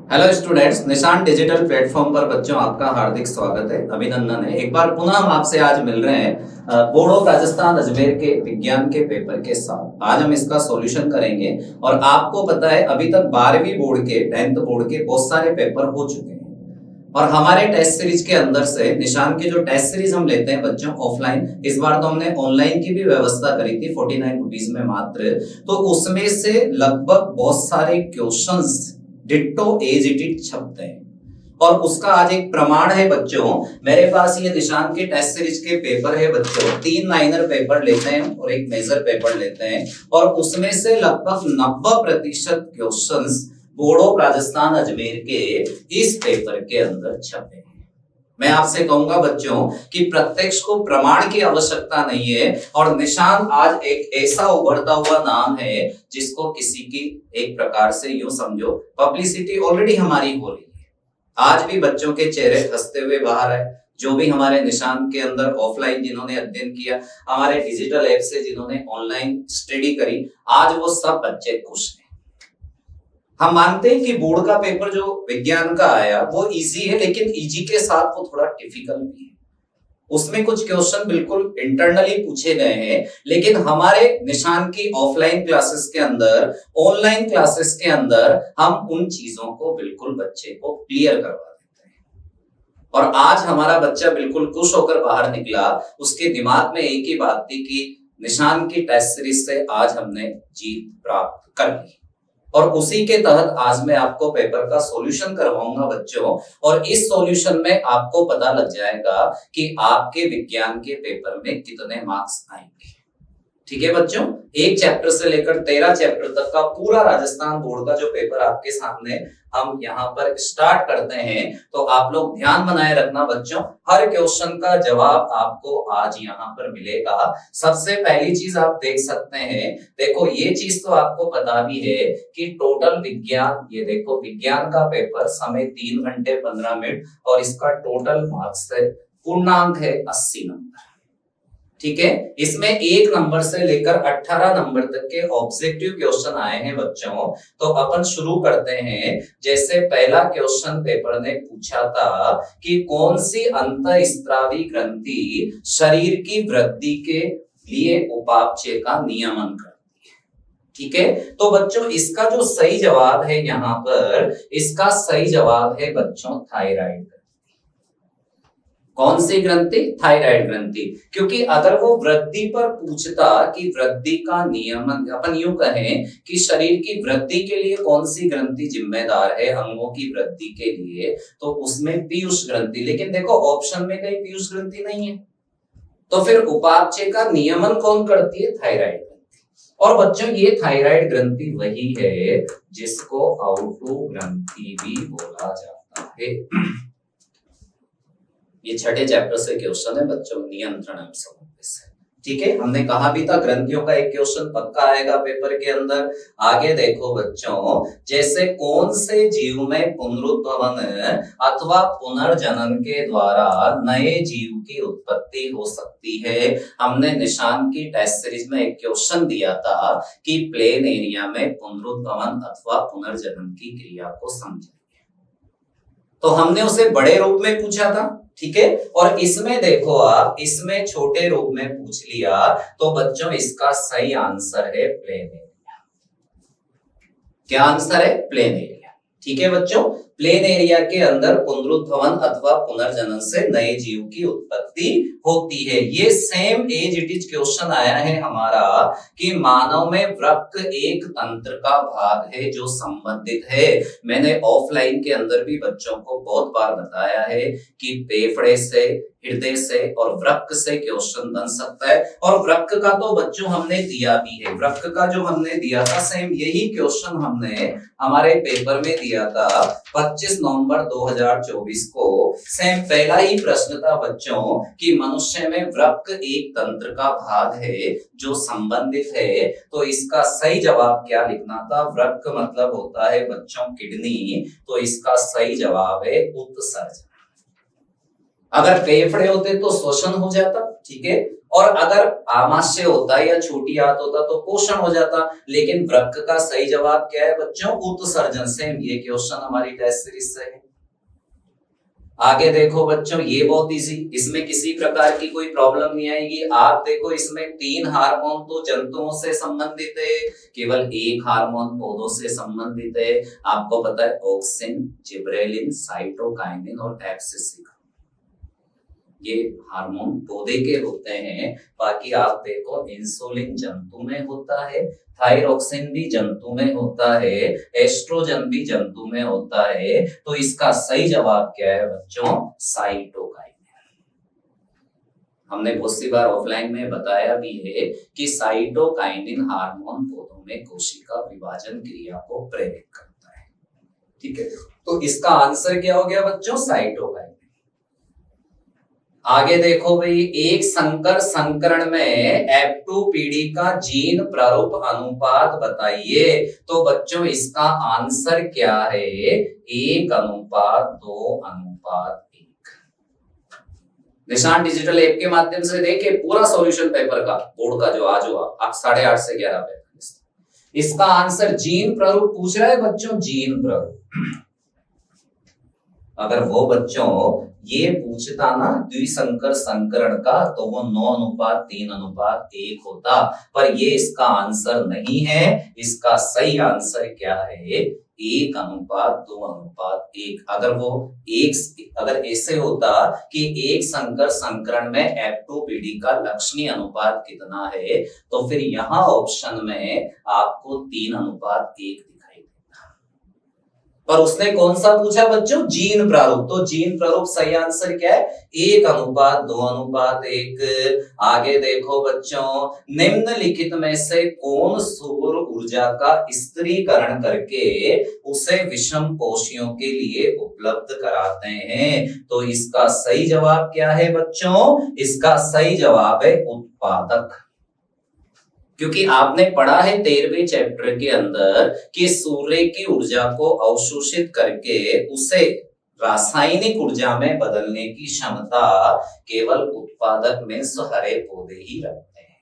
Hello students, निशान digital platform पर बच्चों आपका हार्दिक स्वागत है, अभिनंदन है। एक बार पुनः हम आपसे आज मिल रहे हैं बोर्ड ऑफ राजस्थान अजमेर के विज्ञान के पेपर के साथ। आज हम इसका सॉल्यूशन करेंगे और आपको पता है अभी तक 12वीं बोर्ड के 10th बोर्ड के बहुत सारे पेपर हो चुके हैं और हमारे टेस्ट सीरीज के अंदर से निशान के जो टेस्ट सीरीज हम लेते हैं बच्चों ऑफलाइन, इस बार तो हमने ऑनलाइन की भी व्यवस्था करी थी 49 रुपीज में मात्र। तो उसमें से लगभग बहुत सारे questions ditto as it it छपते हैं और उसका आज एक प्रमाण है बच्चों। मेरे पास ये निशान के टेस्ट सीरीज के पेपर है बच्चों, 3 माइनर पेपर लेते हैं और एक मेजर पेपर लेते हैं और उसमें से लगभग 90% questions board of Rajasthan Ajmer के इस पेपर के अंदर छपे हैं। मैं आपसे कहूंगा बच्चों कि प्रत्यक्ष को प्रमाण की आवश्यकता नहीं है और निशान आज एक ऐसा उभरता हुआ नाम है जिसको किसी की एक प्रकार से यूं समझो पब्लिसिटी ऑलरेडी हमारी हो रही है। आज भी बच्चों के चेहरे हंसते हुए बाहर आए, जो भी हमारे निशान के अंदर ऑफलाइन जिन्होंने अध्ययन किया, हमारे डिजिटल ऐप से जिन्होंने ऑनलाइन स्टडी करी, आज वो सब बच्चे खुश हैं। हम मानते हैं कि बोर्ड का पेपर जो विज्ञान का आया वो इजी है, लेकिन इजी के साथ वो थोड़ा डिफिकल्ट भी है। उसमें कुछ क्वेश्चन बिल्कुल इंटरनली पूछे गए हैं, लेकिन हमारे निशान की ऑफलाइन क्लासेस के अंदर, ऑनलाइन क्लासेस के अंदर हम उन चीजों को बिल्कुल बच्चे को क्लियर करवा देते हैं। और आज हमारा बच्चा बिल्कुल खुश होकर बाहर निकला, उसके दिमाग में एक ही बात थी कि निशान की टेस्ट सीरीज से आज हमने जीत प्राप्त कर ली और उसी के तहत आज मैं आपको पेपर का सॉल्यूशन करवाऊंगा बच्चों। और इस सॉल्यूशन में आपको पता लग जाएगा कि आपके विज्ञान के पेपर में कितने मार्क्स आएंगे। ठीक है बच्चों, एक चैप्टर से लेकर 13 चैप्टर तक का पूरा राजस्थान बोर्ड का जो पेपर आपके सामने हम यहाँ पर स्टार्ट करते हैं, तो आप लोग ध्यान बनाए रखना बच्चों, हर क्वेश्चन का जवाब आपको आज यहाँ पर मिलेगा। सबसे पहली चीज आप देख सकते हैं, देखो ये चीज तो आपको पता भी है कि टोटल विज्ञान, ये देखो विज्ञान का पेपर समय 3 घंटे 15 मिनट और इसका टोटल मार्क्स है, पूर्णांक है 80 नंबर। ठीक है, इसमें 1 नंबर से लेकर 18 नंबर तक के ऑब्जेक्टिव क्वेश्चन आए हैं बच्चों। तो अपन शुरू करते हैं। जैसे पहला क्वेश्चन पेपर ने पूछा था कि कौन सी अंतःस्रावी ग्रंथि शरीर की वृद्धि के लिए उपापचय का नियमन करती है। ठीक है, तो बच्चों इसका जो सही जवाब है यहाँ पर, इसका सही जवाब है बच्चों थायराइड। कौन सी ग्रंथि? थायराइड ग्रंथि। क्योंकि अगर वो वृद्धि पर पूछता कि वृद्धि का नियमन, अपन यूं कहें कि शरीर की वृद्धि के लिए कौन सी ग्रंथि जिम्मेदार है अंगों की वृद्धि के लिए, तो उसमें पीयूष ग्रंथि। लेकिन देखो ऑप्शन में कहीं पीयूष ग्रंथि नहीं है, तो फिर उपापचय का नियमन कौन करती है? थायराइड ग्रंथि। और बच्चों ये थायराइड ग्रंथि वही है जिसको आउटो ग्रंथि भी बोला जाता है। ये 6ठे चैप्टर से क्वेश्चन है बच्चों, नियंत्रण एवं समन्वय से। ठीक है, हमने कहा भी था ग्रंथियों का एक क्वेश्चन पक्का आएगा पेपर के अंदर। आगे देखो बच्चों, जैसे कौन से जीव में पुनरुत्थान अथवा पुनर्जनन के द्वारा नए जीव की उत्पत्ति हो सकती है। हमने निशान की टेस्ट सीरीज में एक क्वेश्चन दिया था कि प्लेन एरिया में पुनरुत्थान अथवा पुनर्जनन की क्रिया को समझें, तो हमने उसे बड़े रूप में पूछा था। ठीक है, और इसमें देखो आप, इसमें छोटे रूप में पूछ लिया, तो बच्चों इसका सही आंसर है प्लेन एरिया। क्या आंसर है? Plain area. ठीक है बच्चों, प्लेन एरिया के अंदर पुनरुत्थान अथवा पुनर्जनन से नए जीव की उत्पत्ति होती है। ये same as it is question आया है हमारा कि मानव में वृक्क एक तंत्र का भाग है जो संबंधित है। मैंने ऑफलाइन के अंदर भी बच्चों को बहुत बार बताया है कि फेफड़े से, हृदय से और वृक्क से क्वेश्चन बन सकता है। और वृक्क का तो बच्चों हमने दिया भी है, वृक्क का जो हमने दिया था सेम यही क्वेश्चन हमने हमारे पेपर में दिया था 25 नवंबर 2024 को। सेम पहला ही प्रश्न था बच्चों कि मनुष्य में वृक्क एक तंत्र का भाग है जो संबंधित है, तो इसका सही जवाब क्या लिखना था? वृक्क मतलब होता है बच्चों किडनी, तो इसका सही जवाब है उत्सर्जन। अगर फेफड़े होते तो श्वसन हो जाता, ठीक है, और अगर आमाशय होता या छोटी आंत होता तो पोषण हो जाता। लेकिन वृक्क का सही जवाब क्या है बच्चों? उत्सर्जन से। ये क्वेश्चन हमारी टेस्ट सीरीज से है। आगे देखो बच्चों, ये बहुत इजी, इसमें किसी प्रकार की कोई प्रॉब्लम नहीं आएगी। आप देखो, इसमें 3 हार्मोन तो जंतुओं से संबंधित है, केवल एक हार्मोन पौधों से संबंधित है। आपको पता है ऑक्सिन, जिबरेलिन, साइटोकाइनिन और एब्सिसिक, ये हार्मोन पौधे के होते हैं। बाकी आप देखो, इंसुलिन जंतु में होता है, थायरोक्सिन भी जंतु में होता है, एस्ट्रोजन भी जंतु में होता है। तो इसका सही जवाब क्या है बच्चों? साइटोकाइनिन। हमने बहुत सी बार ऑफलाइन में बताया भी है कि साइटोकाइनिन हार्मोन पौधों में कोशिका विभाजन क्रिया को प्रेरित करता है, ठीक है। तो इसका आंसर क्या हो गया बच्चों? साइटोकाइनिन। आगे देखो भाई, एक संकर संकरण में F2PD का जीन प्रारूप अनुपात बताइए। तो बच्चों इसका आंसर क्या है? 1:2:1। निशान डिजिटल ऐप के माध्यम से देखे पूरा सॉल्यूशन पेपर का, बोर्ड का जो आज हुआ 8:30 से 11:45। इसका आंसर जीन प्रारूप पूछ रहा है बच्चों, जीन प्रारूप। अगर वो बच्चों ये पूछता ना द्विसंकर संकरण का, तो वो 9:3:1 होता, पर ये इसका आंसर नहीं है। इसका सही आंसर क्या है? 1:2:1। अगर ऐसे होता कि एक संकर संकरण में F2PD का लक्षणीय अनुपात कितना है, तो फिर यहां ऑप्शन में आपको 3:1 पर उसने कौन सा पूछा बच्चों? जीन प्रारूप। तो जीन प्रारूप सही आंसर क्या है? 1:2:1। आगे देखो बच्चों, निम्नलिखित में से कौन सौर ऊर्जा का स्थिरीकरण करके उसे विषम कोशियों के लिए उपलब्ध कराते हैं? तो इसका सही जवाब क्या है बच्चों? इसका सही जवाब है उत्पादक। क्योंकि आपने पढ़ा है 13वें चैप्टर के अंदर कि सूर्य की ऊर्जा को अवशोषित करके उसे रासायनिक ऊर्जा में बदलने की क्षमता केवल उत्पादक में हरे पौधे ही रखते हैं।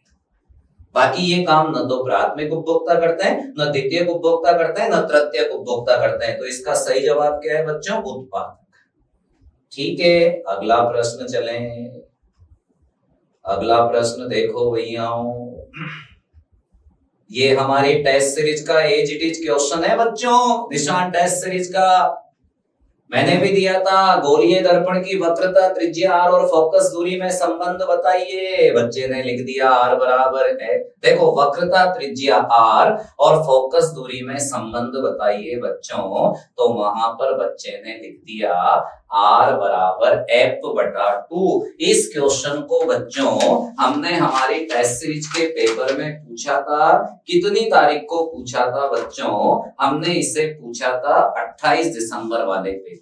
बाकी ये काम न तो प्राथमिक उपभोक्ता करते हैं, न द्वितीयक उपभोक्ता करते हैं, न तृतीयक उपभोक्ता करते हैं। तो इसका सही जवाब क्या है बच्चों? उत्पादक। ठीक है, अगला प्रश्न चलें। अगला प्रश्न देखो भैया, ये हमारी टेस्ट सीरीज का एज इट इज क्वेश्चन है बच्चों। निशान टेस्ट सीरीज का मैंने भी दिया था। गोलीय दर्पण की वक्रता, त्रिज्या r और फोकस दूरी में संबंध बताइए। बच्चे ने लिख दिया r बराबर है। देखो, वक्रता, त्रिज्या r और फोकस दूरी में संबंध बताइए बच्चों। तो वहां पर बच्चे ने लिख दिया r बराबर f/2। इस क्वेश्चन को बच्चों हमने हमारी टेस्ट सीरीज के पेपर में पूछा था। कितनी तारीख को पूछा था बच्चों? हमने इसे पूछा था 28 दिसंबर वाले पेपर में।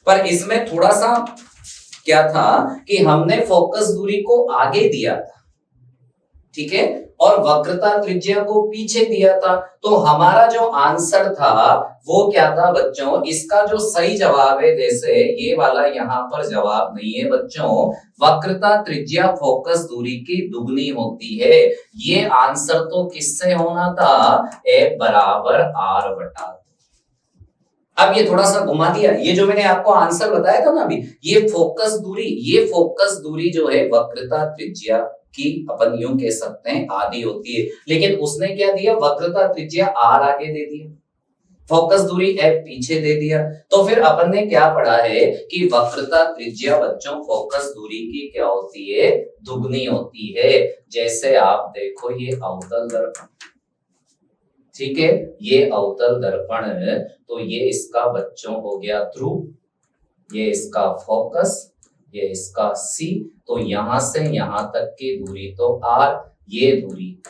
पर इसमें थोड़ा सा क्या था कि हमने फोकस दूरी को आगे दिया था, ठीक है, और वक्रता त्रिज्या को पीछे दिया था। तो हमारा जो आंसर था वो क्या था बच्चों? इसका जो सही जवाब है, जैसे ये वाला यहाँ पर जवाब नहीं है बच्चों, वक्रता त्रिज्या फोकस दूरी की दुगनी होती है। ये आंसर तो किससे होना था? F बराबर r/2। अब ये थोड़ा सा घुमा दिया। ये जो मैंने आपको आंसर बताया था ना अभी, ये फोकस दूरी जो है वक्रता त्रिज्या की अपन यूं कह सकते हैं आधी होती है। लेकिन उसने क्या दिया? वक्रता त्रिज्या r आगे दे दिया, फोकस दूरी f पीछे दे दिया। तो फिर अपन ने क्या पढ़ा है कि वक्रता त्रिज्या बच्चों फोकस दूरी की क्या होती है? दुगनी होती है। जैसे आप देखो, ये अवतल दर्पण, ठीक है, ये अवतल दर्पण, तो ये इसका बच्चों हो गया ध्रुव, ये इसका फोकस, ये इसका C। तो यहां से यहां तक की दूरी तो r, ये दूरी f।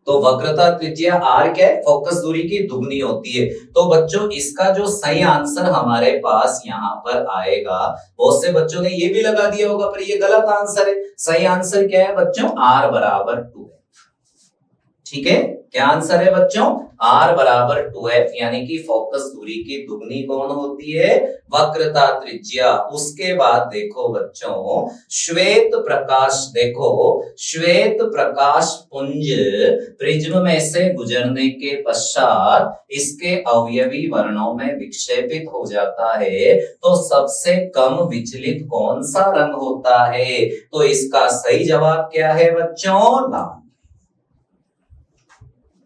तो वक्रता त्रिज्या r क्या है? फोकस दूरी की दुगनी होती है। तो बच्चों इसका जो सही आंसर हमारे पास यहां पर आएगा, बहुत से बच्चों ने ये भी लगा दिया होगा, पर ये गलत आंसर है। सही आंसर क्या है बच्चों? r बराबर 2f। ठीक है, क्या आंसर है बच्चों? R बराबर 2f, यानी कि फोकस दूरी की दुगनी कौन होती है? वक्रता त्रिज्या। उसके बाद देखो बच्चों, श्वेत प्रकाश, देखो श्वेत प्रकाश पुंज प्रिज्म में से गुजरने के पश्चात इसके अवयवी वर्णों में विक्षेपित हो जाता है, तो सबसे कम विचलित कौन सा रंग होता है? तो इसका सही जवाब क्या है बच्चों? लाल।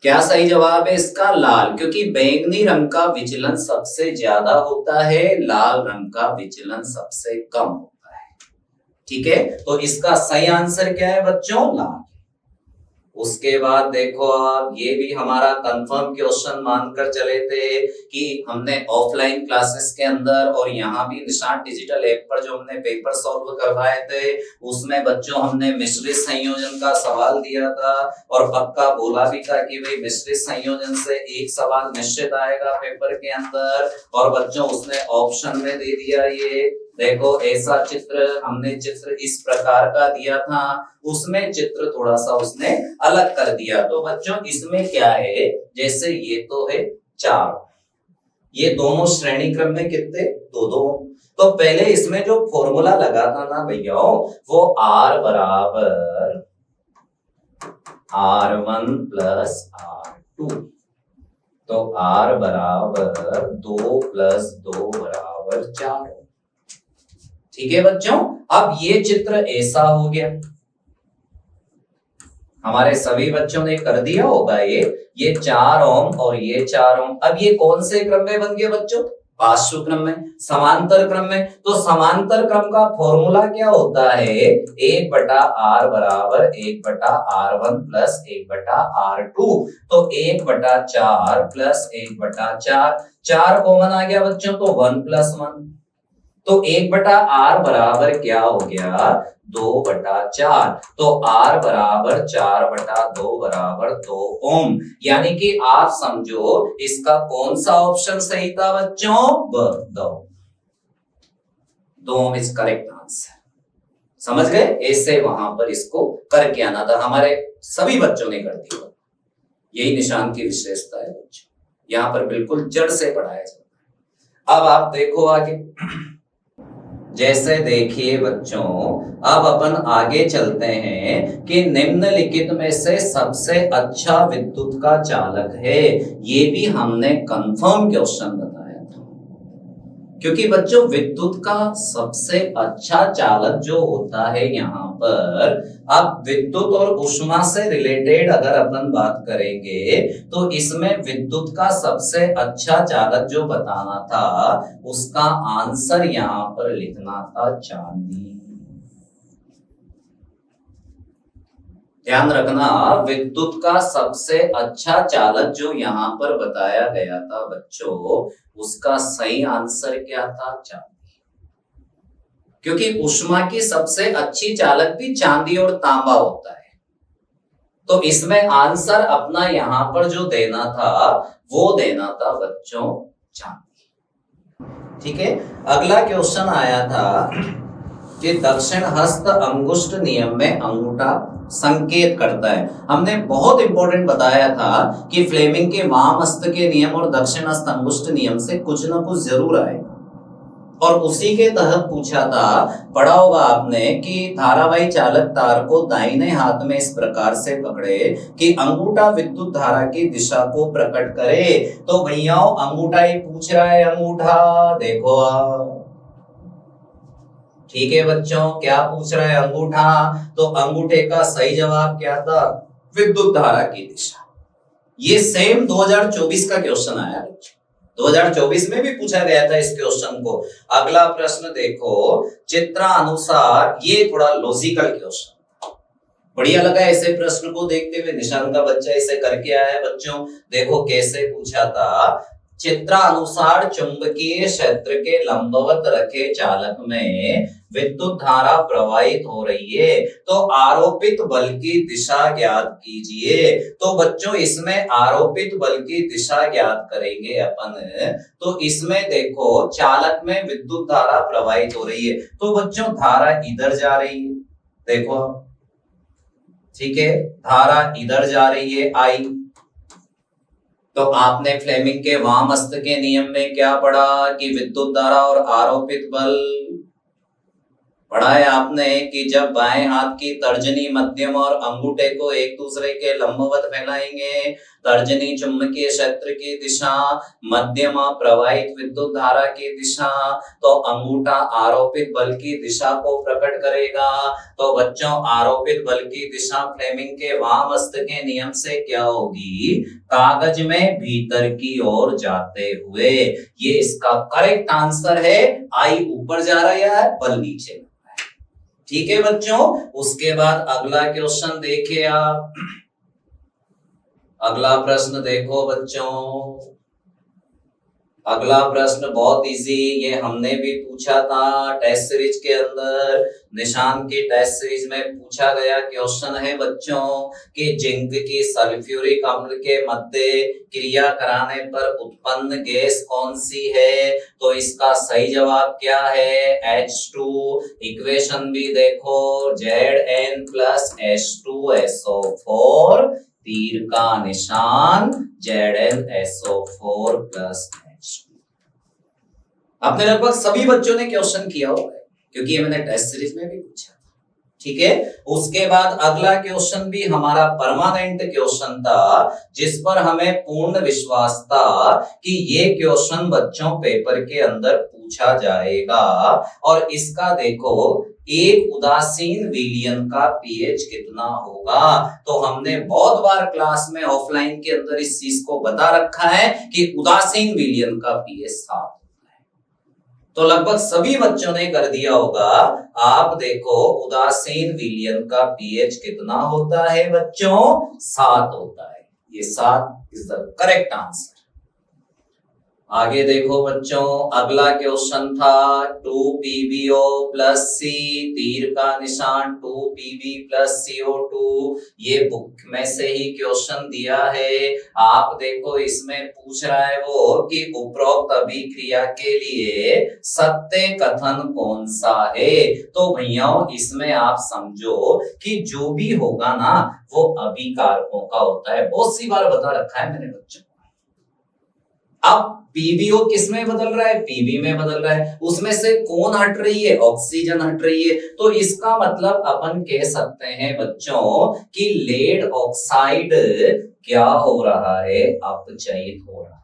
क्या सही जवाब है इसका? लाल, क्योंकि बैंगनी रंग का विचलन सबसे ज्यादा होता है, लाल रंग का विचलन सबसे कम होता है। ठीक है, तो इसका सही आंसर क्या है बच्चों? लाल। उसके बाद देखो आप, ये भी हमारा कंफर्म क्वेश्चन मानकर चले थे कि हमने ऑफलाइन क्लासेस के अंदर और यहाँ भी निशान डिजिटल ऐप पर जो हमने पेपर सॉल्व करवाए थे, उसमें बच्चों हमने मिश्रित संयोजन का सवाल दिया था और पक्का बोला भी था कि भाई मिश्रित संयोजन से एक सवाल निश्चित आएगा पेपर के अंदर, और बच्चों उसने ऑप्शन में दे दिया ये देखो ऐसा चित्र, हमने चित्र इस प्रकार का दिया था, उसमें चित्र थोड़ा सा उसने अलग कर दिया। तो बच्चों इसमें क्या है, जैसे ये तो है 4, ये दोनों श्रेणी क्रम में कितने? 2-2। तो पहले इसमें जो फॉर्मूला लगा था ना भैया, वो R बराबर R1 प्लस R2, तो R बराबर 2 प्लस 2 बराबर 4। ठीक है बच्चों, अब ये चित्र ऐसा हो गया, हमारे सभी बच्चों ने कर दिया होगा ये 4 ओम और ये 4 ओम। अब ये कौन से क्रम में बन गए बच्चों? पार्श्व क्रम में, समांतर क्रम में। तो समांतर क्रम का फॉर्मूला क्या होता है? 1/r बराबर 1/r1 प्लस 1/r2, तो 1/4 प्लस 1/4, 4 कॉमन आ गया बच्चों, तो 1 प्लस 1, तो 1/r बराबर क्या हो गया? 2/4, तो R बराबर 4/2 बराबर 2 ओम। यानी कि आप समझो इसका कौन सा ऑप्शन सही था बच्चों? ब, 2 ओम इज करेक्ट आंसर। समझ गए? ऐसे वहां पर इसको करके आना था, हमारे सभी बच्चों ने कर दिया। यही निशान की विशेषता है बच्चों, यहां पर बिल्कुल जड़ से पढ़ाया जाता है। अब आप देखो आगे, जैसे देखिए बच्चों, अब अपन आगे चलते हैं कि निम्नलिखित में से सबसे अच्छा विद्युत का चालक है। ये भी हमने कंफर्म क्वेश्चन बताया था, क्योंकि बच्चों विद्युत का सबसे अच्छा चालक जो होता है यहाँ पर, अब विद्युत और ऊष्मा से रिलेटेड अगर अपन बात करेंगे तो इसमें विद्युत का सबसे अच्छा चालक जो बताना था, उसका आंसर यहाँ पर लिखना था चांदी। ध्यान रखना, विद्युत का सबसे अच्छा चालक जो यहाँ पर बताया गया था बच्चों, उसका सही आंसर क्या था? चांदी। क्योंकि ऊष्मा की सबसे अच्छी चालक भी चांदी और तांबा होता है, तो इसमें आंसर अपना यहां पर जो देना था वो देना था बच्चों चांदी। ठीक है, अगला क्वेश्चन आया था कि दक्षिण हस्त अंगुष्ठ नियम में अंगूठा संकेत करता है। हमने बहुत इंपॉर्टेंट बताया था कि फ्लेमिंग के वाम हस्त के नियम और दक्षिण हस्त अंगुष्ठ नियम से कुछ ना कुछ जरूर आएगा, और उसी के तहत पूछा था, पढ़ा होगा आपने कि धारावाही चालक तार को दाहिने हाथ में इस प्रकार से पकड़े कि अंगूठा विद्युत धारा की दिशा को प्रकट करे। तो भैया अंगूठा ही पूछ रहा है, अंगूठा देखो आप। ठीक है बच्चों, क्या पूछ रहा है? अंगूठा। तो अंगूठे का सही जवाब क्या था? विद्युत धारा की दिशा। ये सेम 2024 का क्वेश्चन आया बच्चों, 2024 में भी पूछा गया था इस क्वेश्चन को। अगला प्रश्न देखो, चित्रानुसार, ये थोड़ा लॉजिकल क्वेश्चन, बढ़िया लगा ऐसे प्रश्न को देखते हुए। निशान का बच्चा इसे करके आया है बच्चों, देखो कैसे पूछा था। चित्रानुसार चुंबकीय क्षेत्र के लंबवत रखे चालक में विद्युत धारा प्रवाहित हो रही है, तो आरोपित बल की दिशा ज्ञात कीजिए। तो बच्चों इसमें आरोपित बल की दिशा ज्ञात करेंगे अपन। तो इसमें देखो चालक में विद्युत धारा प्रवाहित हो रही है, तो बच्चों धारा इधर जा रही है, देखो ठीक है, धारा इधर जा रही है आई। तो आपने फ्लेमिंग के वामहस्त के नियम में क्या पढ़ा कि विद्युत धारा और आरोपित बल पढ़ा है आपने कि जब बाएं हाथ की तर्जनी मध्यम और अंगूठे को एक दूसरे के लंबवत फैलाएंगे, तर्जनी चुंबकीय क्षेत्र की दिशा, मध्यम प्रवाहित विद्युत धारा की दिशा, तो अंगूठा आरोपित बल की दिशा को प्रकट करेगा। तो बच्चों आरोपित बल की दिशा फ्लेमिंग के वामहस्त के नियम से क्या होगी, कागज में भीतर की ओर जाते हुए। ये इसका करेक्ट आंसर है। आई ऊपर जा रहा है, बल नीचे। ठीक है बच्चों, उसके बाद अगला क्वेश्चन देखिए आप। अगला प्रश्न देखो बच्चों, अगला प्रश्न बहुत इजी, ये हमने भी पूछा था टेस्ट सीरीज के अंदर। निशान की टेस्ट सीरीज में पूछा गया क्वेश्चन है बच्चों कि जिंक की सल्फ्यूरिक अम्ल के मध्य क्रिया कराने पर उत्पन्न गैस कौन सी है। तो इसका सही जवाब क्या है, H2। इक्वेशन भी देखो, Zn प्लस H2SO4, तीर का निशान ZnSO4 प्लस आपने लगभग सभी बच्चों ने क्वेश्चन किया होगा क्योंकि ये मैंने टेस्ट सीरीज में भी पूछा। ठीक है, उसके बाद अगला क्वेश्चन भी हमारा परमानेंट क्वेश्चन था जिस पर हमें पूर्ण विश्वास था कि ये क्वेश्चन बच्चों पेपर के अंदर पूछा जाएगा। और इसका देखो, एक उदासीन विलयन का पीएच कितना होगा। तो हमने बहुत बार क्लास में ऑफलाइन के अंदर इस चीज को बता रखा है कि उदासीन विलयन का पीएच 7। तो लगभग सभी बच्चों ने कर दिया होगा। आप देखो उदासीन विलयन का पीएच कितना होता है बच्चों, 7 होता है। ये 7 इज द करेक्ट आंसर। आगे देखो बच्चों, अगला क्वेश्चन था 2PbO प्लस C, तीर का निशान 2Pb प्लस CO2। ये बुक में से ही क्वेश्चन दिया है। आप देखो इसमें पूछ रहा है वो कि उपरोक्त अभिक्रिया के लिए सत्य कथन कौन सा है। तो भैया इसमें आप समझो कि जो भी होगा ना वो अभिकारकों का होता है। बहुत सी बार बता रखा है मैंने बच्चों। अब पीबीओ किस में बदल रहा है, पीबी में बदल रहा है। उसमें से कौन हट रही है, ऑक्सीजन हट रही है। तो इसका मतलब अपन कह सकते हैं बच्चों कि लेड ऑक्साइड क्या हो रहा है, अपचयित हो रहा है।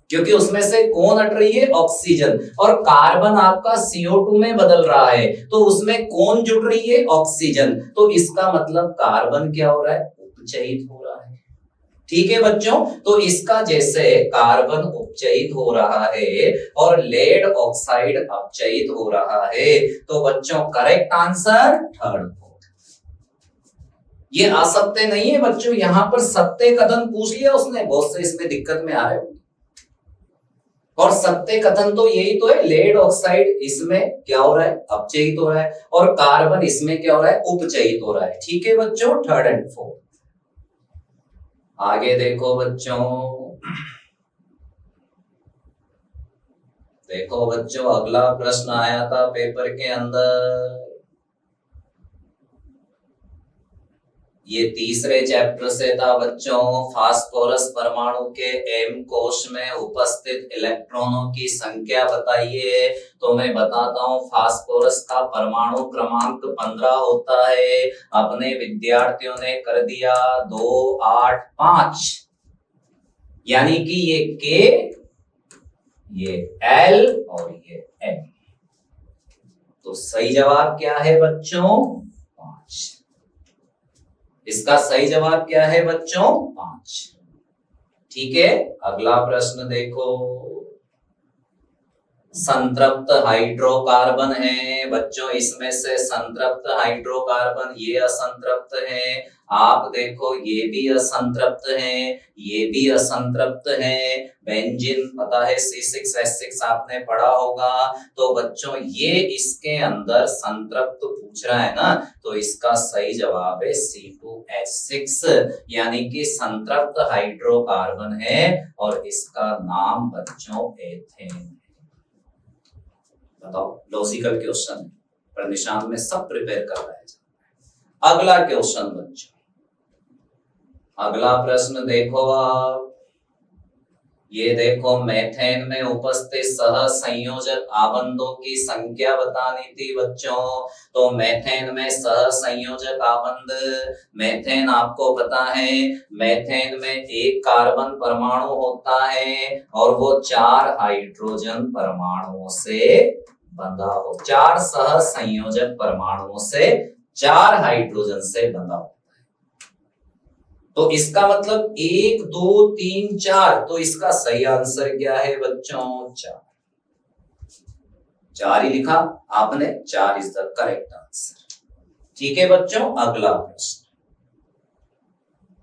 क्योंकि उसमें से कौन हट रही है, ऑक्सीजन। और कार्बन आपका CO2 में बदल रहा है तो उसमें कौन जुड़ रही है, ऑक्सीजन। तो इसका मतलब कार्बन क्या हो रहा है, उपचयित हो रहा है। ठीक है बच्चों, तो इसका जैसे कार्बन उपचयित हो रहा है और लेड ऑक्साइड अपचयित हो रहा है, तो बच्चों करेक्ट आंसर थर्ड। ये असत्य नहीं है बच्चों, यहां पर सत्य कथन पूछ लिया उसने, बहुत से इसमें दिक्कत में आ रहे हो। और सत्य कथन तो यही तो है, लेड ऑक्साइड इसमें क्या हो रहा है, अपचयित हो रहा है, और कार्बन इसमें क्या हो रहा है, उपचयित हो रहा है। ठीक है बच्चों, थर्ड एंड फोर्थ। आगे देखो बच्चों, देखो बच्चों अगला प्रश्न आया था पेपर के अंदर। ये तीसरे चैप्टर से था बच्चों। फास्फोरस परमाणु के एम कोश में उपस्थित इलेक्ट्रॉनों की संख्या बताइए। तो मैं बताता हूं, फास्फोरस का परमाणु क्रमांक 15 होता है। अपने विद्यार्थियों ने कर दिया 2, 8, 5, यानी कि ये K, ये L और ये M। तो सही जवाब क्या है बच्चों, 5। इसका सही जवाब क्या है बच्चों, 5। ठीक है, अगला प्रश्न देखो। संतृप्त हाइड्रोकार्बन है बच्चों, इसमें से संतृप्त हाइड्रोकार्बन ये असंतृप्त है। आप देखो ये भी असंतृप्त है, ये भी असंतृप्त है। बेंजीन पता है C6H6 आपने पढ़ा होगा। तो बच्चों ये इसके अंदर संतृप्त पूछ रहा है ना, तो इसका सही जवाब है C2H6, यानी कि संतृप्त हाइड्रोकार्बन है और इसका नाम बच्चों एथेन। बताओ, लॉजिकल क्वेश्चन पर निशान में सब प्रिपेयर कर रहा है। अगला क्वेश्चन बच्चों, अगला प्रश्न देखो आप, ये देखो मेथेन में उपस्थित सह संयोजक आबंधों की संख्या बतानी थी बच्चों। तो मेथेन में सह संयोजक आबंध, मेथेन आपको पता है मेथेन में एक कार्बन परमाणु होता है और वो 4 हाइड्रोजन परमाणुओं से बंधा हो, 4 सह संयोजक परमाणुओं से 4 हाइड्रोजन से बंधा हो। तो इसका मतलब 1 2 3 4, तो इसका सही आंसर क्या है बच्चों? 4। 4 ही लिखा आपने, 4 इज द करेक्ट आंसर। ठीक है बच्चों, अगला प्रश्न,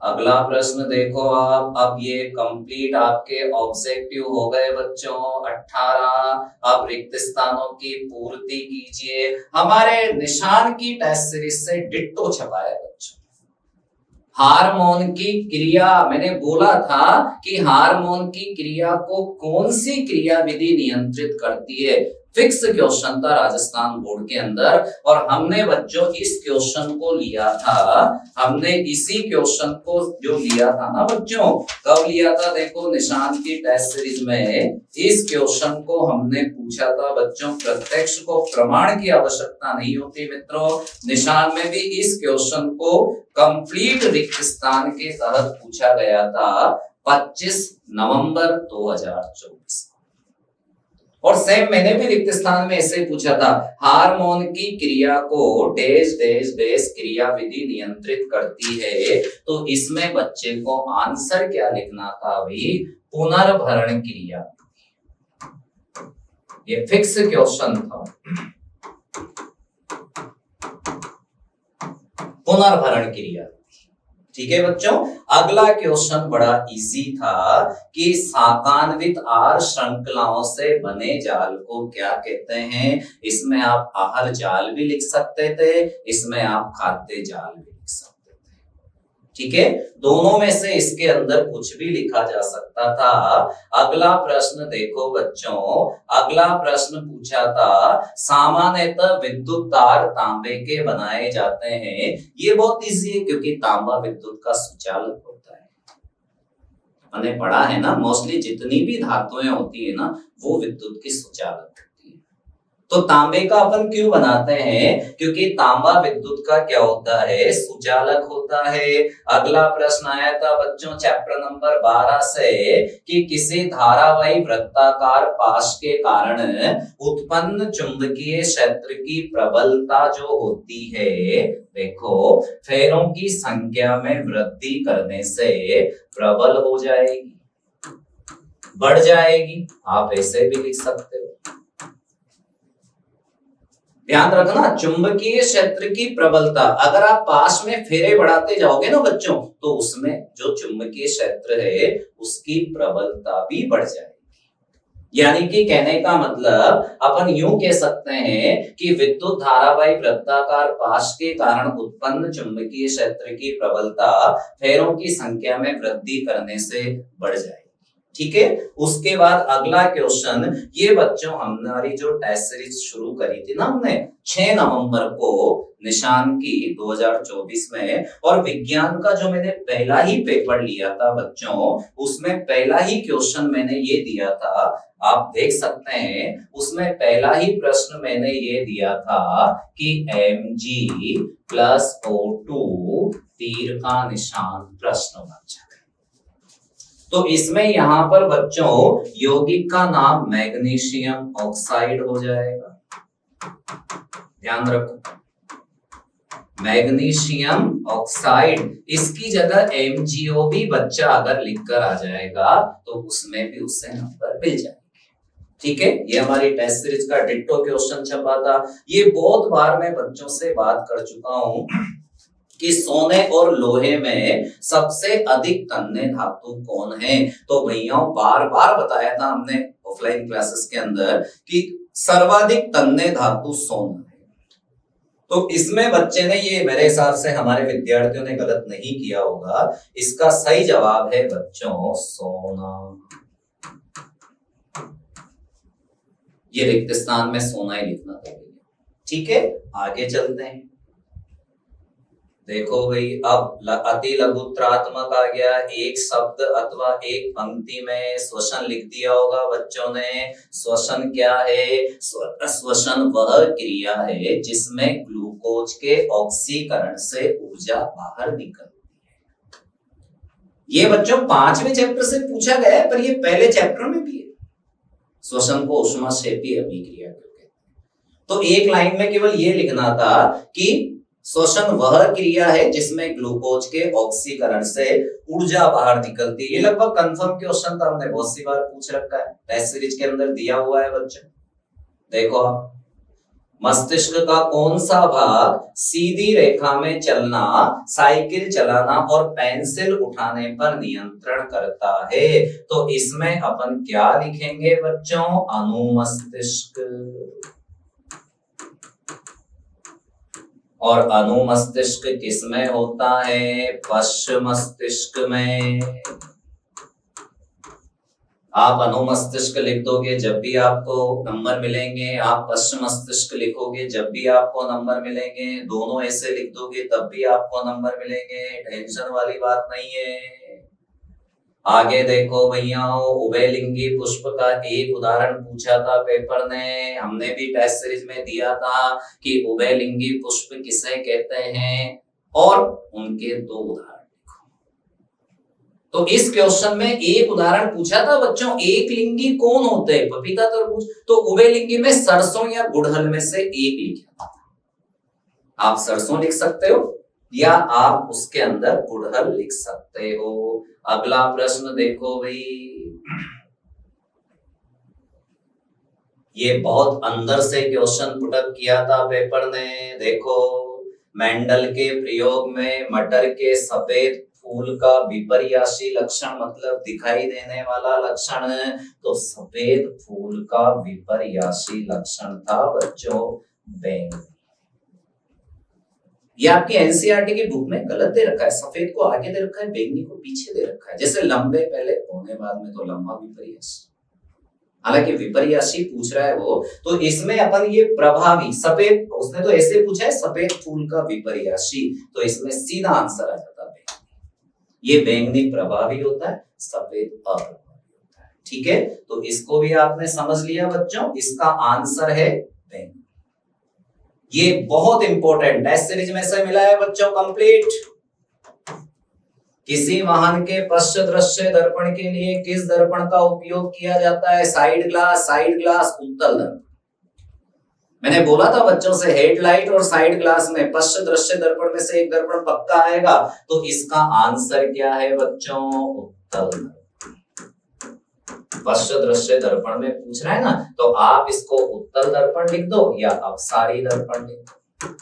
अगला प्रश्न देखो आप। अब ये कंप्लीट आपके ऑब्जेक्टिव हो गए बच्चों 18। अब रिक्त स्थानों की पूर्ति कीजिए। हमारे निशान की टेस्ट सीरीज से डिट्टो छपा है बच्चों। हार्मोन की क्रिया, मैंने बोला था कि हार्मोन की क्रिया को कौन सी क्रिया विधि नियंत्रित करती है। फिक्स क्वेश्चन था राजस्थान बोर्ड के अंदर, और हमने बच्चों इस क्वेश्चन को लिया था, हमने इसी क्वेश्चन को जो लिया था ना बच्चों, कब लिया था? देखो निशान की टेस्ट सीरीज में इस क्वेश्चन को हमने पूछा था बच्चों। प्रत्यक्ष को प्रमाण की आवश्यकता नहीं होती मित्रों, निशान में भी इस क्वेश्चन को कंप्लीट रिक्त स्थान के तहत पूछा गया था 25 नवंबर 2024। और सेम मैंने भी रिक्त स्थान में ऐसे पूछा था, हार्मोन की क्रिया को डैश डैश डैश क्रिया विधि नियंत्रित करती है। तो इसमें बच्चे को आंसर क्या लिखना था भाई? पुनर्भरण क्रिया। ये फिक्स क्वेश्चन था, पुनर्भरण क्रिया। ठीक है बच्चों, अगला क्वेश्चन बड़ा इजी था कि साकान्वित आर श्रृंखलाओं से बने जाल को क्या कहते हैं। इसमें आप आहार जाल भी लिख सकते थे, इसमें आप खाद्य जाल भी लिख सकते थे। ठीक है, दोनों में से इसके अंदर कुछ भी लिखा जा सकता था। अगला प्रश्न देखो बच्चों, अगला प्रश्न पूछा था, सामान्यतः विद्युत तार तांबे के बनाए जाते हैं। ये बहुत इजी है क्योंकि तांबा विद्युत का सुचालक होता है। मैंने पढ़ा है ना, मोस्टली जितनी भी धातुएं होती है ना वो विद्युत की सुचालक होती है। तो तांबे का अपन क्यों बनाते हैं? क्योंकि तांबा विद्युत का क्या होता है? सुचालक होता है। अगला प्रश्न आया था बच्चों चैप्टर नंबर 12 से कि किसी धारावाही वृत्ताकार पाश के कारण उत्पन्न चुंबकीय क्षेत्र की प्रबलता जो होती है, देखो फेरों की संख्या में वृद्धि करने से प्रबल हो जाएगी, बढ़ जाएगी। आप ऐसे भी लिख सकते हो। ध्यान रखना, चुंबकीय क्षेत्र की प्रबलता, अगर आप पास में फेरे बढ़ाते जाओगे ना बच्चों, तो उसमें जो चुंबकीय क्षेत्र है उसकी प्रबलता भी बढ़ जाएगी। यानी कि कहने का मतलब अपन यूं कह सकते हैं कि विद्युत धारावाही वृत्ताकार पाश के कारण उत्पन्न चुंबकीय क्षेत्र की प्रबलता फेरों की संख्या में वृद्धि करने से बढ़ जाएगी। ठीक है, उसके बाद अगला क्वेश्चन, ये बच्चों हमारी जो टेस्ट सीरीज शुरू करी थी ना हमने 6 नवंबर को निशान की 2024 में, और विज्ञान का जो मैंने पहला ही पेपर लिया था बच्चों, उसमें पहला ही क्वेश्चन मैंने ये दिया था, आप देख सकते हैं उसमें पहला ही प्रश्न मैंने ये दिया था कि Mg प्लस O2 तीर का निशान प्रश्न बन जाए। तो इसमें यहां पर बच्चों यौगिक का नाम मैग्नीशियम ऑक्साइड हो जाएगा। ध्यान रखो, मैग्नीशियम ऑक्साइड, इसकी जगह MgO भी बच्चा अगर लिखकर आ जाएगा तो उसमें भी उससे नंबर मिल जाएगा। ठीक है, ये हमारी टेस्ट सीरीज का डिट्टो क्वेश्चन छपा था। ये बहुत बार मैं बच्चों से बात कर चुका हूं कि सोने और लोहे में सबसे अधिक तन्य धातु कौन है। तो भैया बार बार बताया था हमने ऑफलाइन क्लासेस के अंदर कि सर्वाधिक तन्य धातु सोना है। तो इसमें बच्चे ने, ये मेरे हिसाब से हमारे विद्यार्थियों ने गलत नहीं किया होगा, इसका सही जवाब है बच्चों सोना। ये रिक्त स्थान में सोना ही लिखना था। ठीक है, आगे चलते हैं। देखो भाई, अब अति लघुत्रात्मक आ गया, एक शब्द अथवा एक पंक्ति में श्वसन लिख दिया होगा बच्चों ने। श्वसन क्या है? श्वसन वह क्रिया है जिसमें ग्लूकोज के ऑक्सीकरण से ऊर्जा बाहर निकलती है। ये बच्चों 5वें चैप्टर से पूछा गया है, पर ये पहले चैप्टर में भी है। श्वसन को ऊष्माक्षेपी अभिक्रिया कहते हैं। तो एक लाइन में केवल ये लिखना था कि श्वसन वह क्रिया है जिसमें ग्लूकोज के ऑक्सीकरण से ऊर्जा बाहर निकलती है। ये लगभग कंफर्म क्वेश्चन था, हमने बहुत सी बार पूछ रखा है, टेस्ट सीरीज के अंदर दिया हुआ है बच्चों। देखो, मस्तिष्क का कौन सा भाग सीधी रेखा में चलना, साइकिल चलाना और पेंसिल उठाने पर नियंत्रण करता है? तो इसमें अपन क्या लिखेंगे बच्चों? अनुमस्तिष्क। और अनुमस्तिष्क किसमें होता है? पश्च मस्तिष्क में। आप अनुमस्तिष्क लिख दोगे जब भी आपको नंबर मिलेंगे, आप पश्च मस्तिष्क लिखोगे जब भी आपको नंबर मिलेंगे, दोनों ऐसे लिख दोगे तब भी आपको नंबर मिलेंगे, टेंशन वाली बात नहीं है। आगे देखो भैया, उभयलिंगी पुष्प का एक उदाहरण पूछा था पेपर ने, हमने भी टेस्ट सीरीज में दिया था कि उभयलिंगी पुष्प किसे कहते हैं, और उनके 2 उदाहरण लिखो। तो इस क्वेश्चन में एक उदाहरण पूछा था बच्चों, एक लिंगी कौन होते हैं? पपीता, तरबूज। तो उभयलिंगी में सरसों या गुड़हल में से एक लिखा था। आप सरसों लिख सकते हो या आप उसके अंदर गुड़हल लिख सकते हो। अगला प्रश्न देखो भाई, ये बहुत अंदर से क्वेश्चन पुटअप किया था पेपर ने। देखो, मेंडल के प्रयोग में मटर के सफेद फूल का विपर्यासी लक्षण, मतलब दिखाई देने वाला लक्षण, तो सफेद फूल का विपर्यासी लक्षण था बच्चों बैंगनी। ये आपकी एनसीईआरटी की बुक में गलत दे रखा है, सफेद को आगे दे रखा है, बैंगनी को पीछे दे रखा है। जैसे लंबे पहले पौने बाद में तो लंबा विपर्यासी, हालांकि विपर्यासी पूछ रहा है वो, तो इसमें अपन ये प्रभावी सफेद, उसने तो ऐसे पूछा है सफेद फूल का विपर्यासी, तो इसमें सीधा आंसर आ जाता है बैंगनी। ये बैंगनी प्रभावी होता है, सफेद अप्रभावी होता है। ठीक है, तो इसको भी आपने समझ लिया बच्चों, इसका आंसर है बैंगनी। ये बहुत इंपॉर्टेंट टेस्ट सीरीज में से मिला है बच्चों कंप्लीट। किसी वाहन के पश्च दृश्य दर्पण के लिए किस दर्पण का उपयोग किया जाता है? साइड ग्लास, उत्तल दर्पण। मैंने बोला था बच्चों से, हेडलाइट और साइड ग्लास में पश्च दृश्य दर्पण में से एक दर्पण पक्का आएगा, तो इसका आंसर क्या है बच्चों? उत्तल दर्पण। पश्च दृश्य दर्पण में पूछ रहा है ना, तो आप इसको उत्तल दर्पण लिख दो या अपसारी दर्पण लिख दो।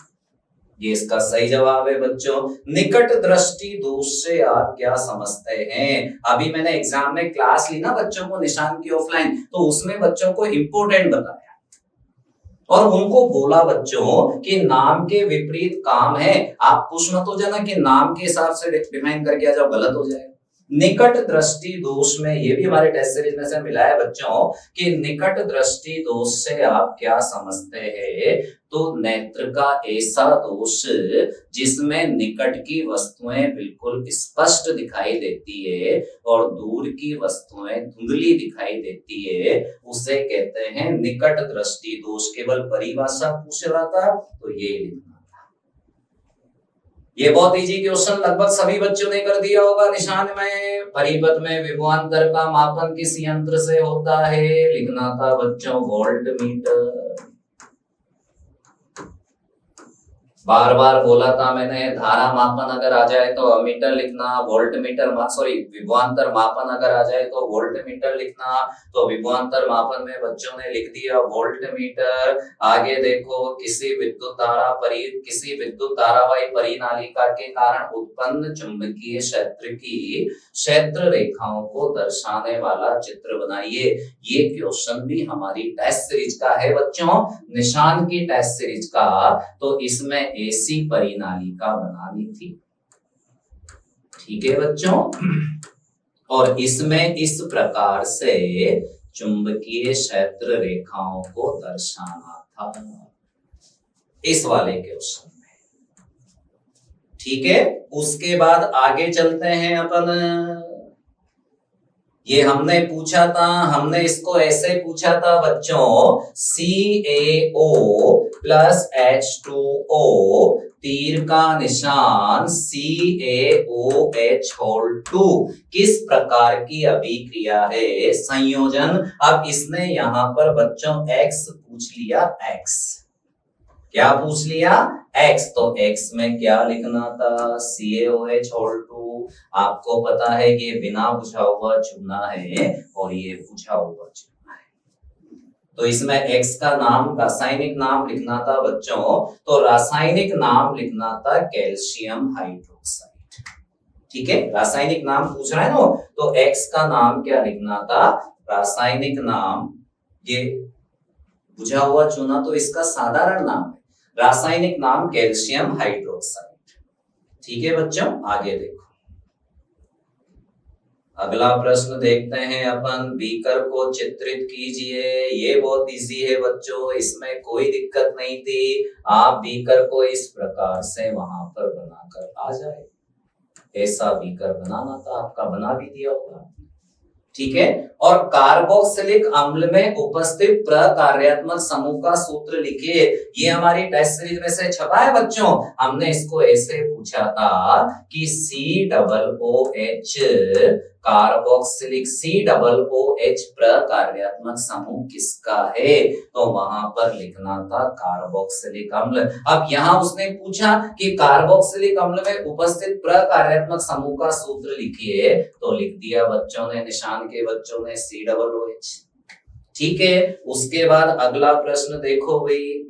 ये इसका सही जवाब है बच्चों। निकट दृष्टि दोष से आप क्या समझते हैं? अभी मैंने एग्जाम में क्लास ली ना बच्चों को, निशान की ऑफलाइन, तो उसमें बच्चों को इंपोर्टेंट बताया और उनको बोला बच्चों कि नाम के विपरीत काम है। आप खुश मत हो जाना कि नाम के हिसाब से डिफाइन करके आ जाओ, गलत हो जाएगा। निकट दृष्टि दोष में, ये भी हमारे टेस्ट सीरीज में से मिला है बच्चों कि निकट दृष्टि दोष से आप क्या समझते हैं? तो नेत्र का ऐसा दोष जिसमें निकट की वस्तुएं बिल्कुल स्पष्ट दिखाई देती है और दूर की वस्तुएं धुंधली दिखाई देती है, उसे कहते हैं निकट दृष्टि दोष। केवल परिभाषा पूछ रहा था तो ये लिखना था। ये बहुत इजी क्वेश्चन, लगभग सभी बच्चों ने कर दिया होगा निशान में। परिपथ में विभवांतर का मापन किस यंत्र से होता है? लिखना था बच्चों वोल्ट मीटर। बार बार बोला था मैंने, धारा मापन अगर आ जाए तो अमीटर लिखना, वोल्ट मीटर विभवांतर मापन अगर आ जाए तो वोल्ट मीटर लिखना। तो विभवांतर मापन में बच्चों ने लिख दिया वोल्ट मीटर। आगे देखो, किसी विद्युत धारावाही परिनालिका के कारण उत्पन्न चुंबकीय क्षेत्र की क्षेत्र रेखाओं को दर्शाने वाला चित्र बनाइए। ये क्वेश्चन भी हमारी टेस्ट सीरीज का है बच्चों, निशान की टेस्ट सीरीज का। तो इसमें ऐसी परिनालिका बनानी थी। ठीक है बच्चों, और इसमें इस प्रकार से चुंबकीय क्षेत्र रेखाओं को दर्शाना था इस वाले क्वेश्चन में। ठीक है, उसके बाद आगे चलते हैं अपन। ये हमने पूछा था, हमने इसको ऐसे पूछा था बच्चों, CaO प्लस H2O, तीर का निशान CaOH होल 2 किस प्रकार की अभिक्रिया है? संयोजन। अब इसने यहां पर बच्चों X पूछ लिया, X क्या पूछ लिया? X। तो X में क्या लिखना था? CaOH whole 2। आपको पता है ये बिना बुझा हुआ चूना है और ये बुझा हुआ चूना है, तो इसमें X का नाम, रासायनिक नाम लिखना था बच्चों, तो रासायनिक नाम लिखना था कैल्शियम हाइड्रोक्साइड। ठीक है, रासायनिक नाम पूछ रहा है ना, तो X का नाम क्या लिखना था? रासायनिक नाम, ये बुझा हुआ चूना तो इसका साधारण नाम है, रासायनिक नाम कैल्शियम हाइड्रोक्साइड। ठीक है बच्चों, आगे देखो, अगला प्रश्न देखते हैं अपन। बीकर को चित्रित कीजिए। ये बहुत इजी है बच्चों, इसमें कोई दिक्कत नहीं थी। आप बीकर को इस प्रकार से वहां पर बनाकर आ जाए, ऐसा बीकर बनाना था आपका, बना भी दिया होगा। ठीक है, और कार्बोक्सिलिक अम्ल में उपस्थित प्रकार्यात्मक समूह का सूत्र लिखिए। ये हमारी टेस्ट सीरीज में से छपा है बच्चों। हमने इसको ऐसे पूछा था कि COOH कार्बोक्सिलिक, COOH प्रकार्यात्मक समूह किसका है? तो वहां पर लिखना था कार्बोक्सिलिक अम्ल। अब यहां उसने पूछा कि कार्बोक्सिलिक अम्ल में उपस्थित प्रकार्यात्मक समूह का सूत्र लिखिए, तो लिख दिया बच्चों ने, निशान के बच्चों ने COOH। ठीक है, उसके बाद अगला प्रश्न देखो भाई।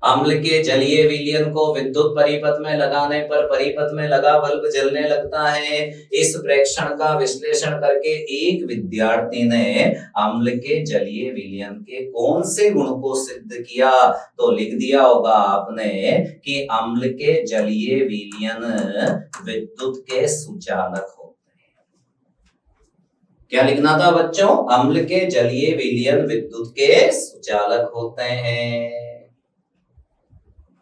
अम्ल के जलीय विलयन को विद्युत परिपथ में लगाने पर परिपथ में लगा बल्ब जलने लगता है। इस प्रेक्षण का विश्लेषण करके एक विद्यार्थी ने अम्ल के जलीय विलयन के कौन से गुण को सिद्ध किया? तो लिख दिया होगा आपने कि अम्ल के जलीय विलयन विद्युत के सुचालक होते हैं। क्या लिखना था बच्चों? अम्ल के जलीय विलयन विद्युत के सुचालक होते हैं।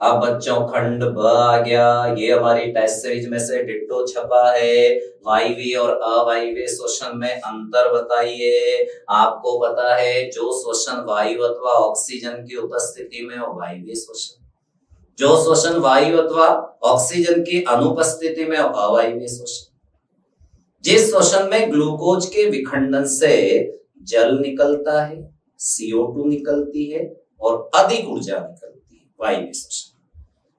अब बच्चों खंड ब आ गया, ये हमारी टेस्ट सीरीज में से डिट्टो छपा है। वायवीय और अवायवीय श्वसन में अंतर बताइए। आपको पता है जो श्वसन वायु अथवा ऑक्सीजन की उपस्थिति में हो वायवीय श्वसन, जो श्वसन वायु अथवा ऑक्सीजन की अनुपस्थिति में हो अवायवीय श्वसन। जिस श्वसन में ग्लूकोज के विखंडन से जल निकलता है, CO2 निकलती है और अधिक ऊर्जा निकलती है, वायवीय श्वसन।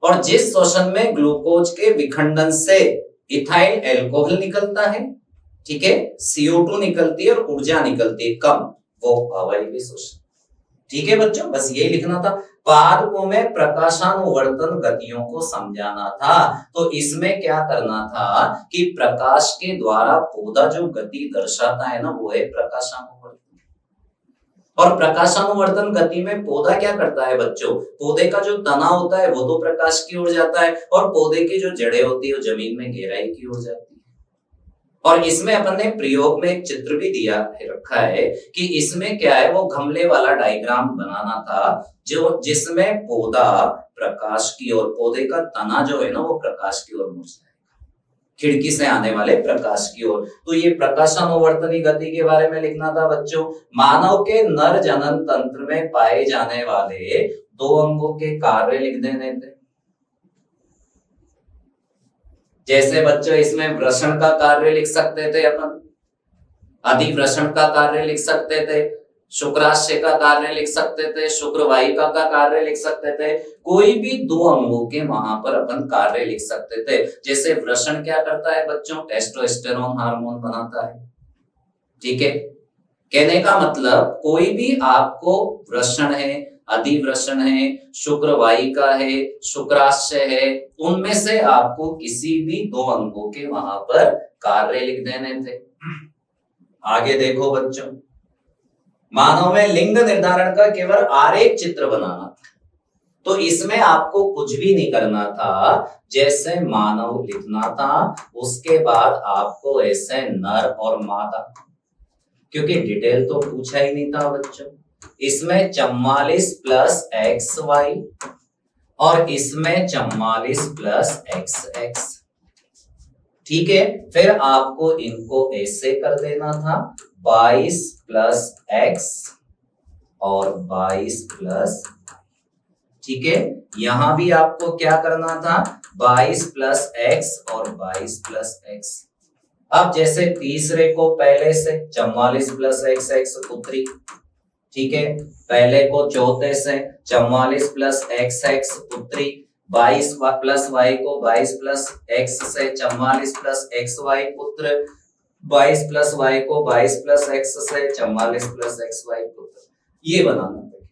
और जिस श्वसन में ग्लूकोज के विखंडन से इथाइल एल्कोहल निकलता है, ठीक है, CO2 निकलती है और ऊर्जा निकलती है कम, वो अवायवीय श्वसन। ठीक है बच्चों, बस ये लिखना था। पादपों में प्रकाशानुवर्तन गतियों को समझाना था, तो इसमें क्या करना था कि प्रकाश के द्वारा पौधा जो गति दर्शाता है ना, वो है प्रकाशानुवर्तन। और प्रकाशानुवर्तन गति में पौधा क्या करता है बच्चों? पौधे का जो तना होता है वो तो प्रकाश की ओर जाता है, और पौधे की जो जड़ें होती है वो जमीन में गहराई की ओर जाती है। और इसमें अपन ने प्रयोग में एक चित्र भी दिया है, रखा है कि इसमें क्या है, वो गमले वाला डायग्राम बनाना था, जो जिसमें पौधा प्रकाश की ओर, पौधे का तना जो है ना वो प्रकाश की ओर मुड़ जाएगा, खिड़की से आने वाले प्रकाश की ओर। तो ये प्रकाशानुवर्तनी गति के बारे में लिखना था बच्चों। मानव के नर जनन तंत्र में पाए जाने वाले 2 अंगों के कार्य लिख देने थे। जैसे बच्चों इसमें वृषण का कार्य लिख सकते थे अपन, अधिवृषण का कार्य लिख सकते थे, शुक्राशय का कार्य लिख सकते थे, शुक्रवाहिका का कार्य लिख सकते थे, कोई भी 2 अंगों के वहां पर अपन कार्य लिख सकते थे। जैसे वृषण क्या करता है बच्चों? टेस्टोस्टेरोन हार्मोन बनाता है। ठीक है, कहने का मतलब कोई भी आपको वृषण है, अधिवृषण है, शुक्रवाहिका है, शुक्राशय है, उनमें से आपको किसी भी 2 अंगों के वहां पर कार्य लिख देने थे। आगे देखो बच्चों, मानव में लिंग निर्धारण का केवल आरेख चित्र बनाना था, तो इसमें आपको कुछ भी नहीं करना था। जैसे मानव लिखना था, उसके बाद आपको ऐसे नर और मादा, क्योंकि डिटेल तो पूछा ही नहीं था बच्चों। इसमें 44 + XY और इसमें 44 प्लस XX। ठीक है, फिर आपको इनको ऐसे कर देना था 22 प्लस X और 22 प्लस, ठीक है, यहां भी आपको क्या करना था 22 प्लस X और 22 प्लस X। अब जैसे तीसरे को पहले से 44 प्लस XX उत्तरी, ठीक है, पहले को चौथे से 44 प्लस XX उत्तरी, 22 प्लस Y को 22 प्लस X से 44 प्लस XY पुत्र, 22 प्लस Y को 22 प्लस X से 44 प्लस XY पुत्र। ये बनाना पड़ेगा,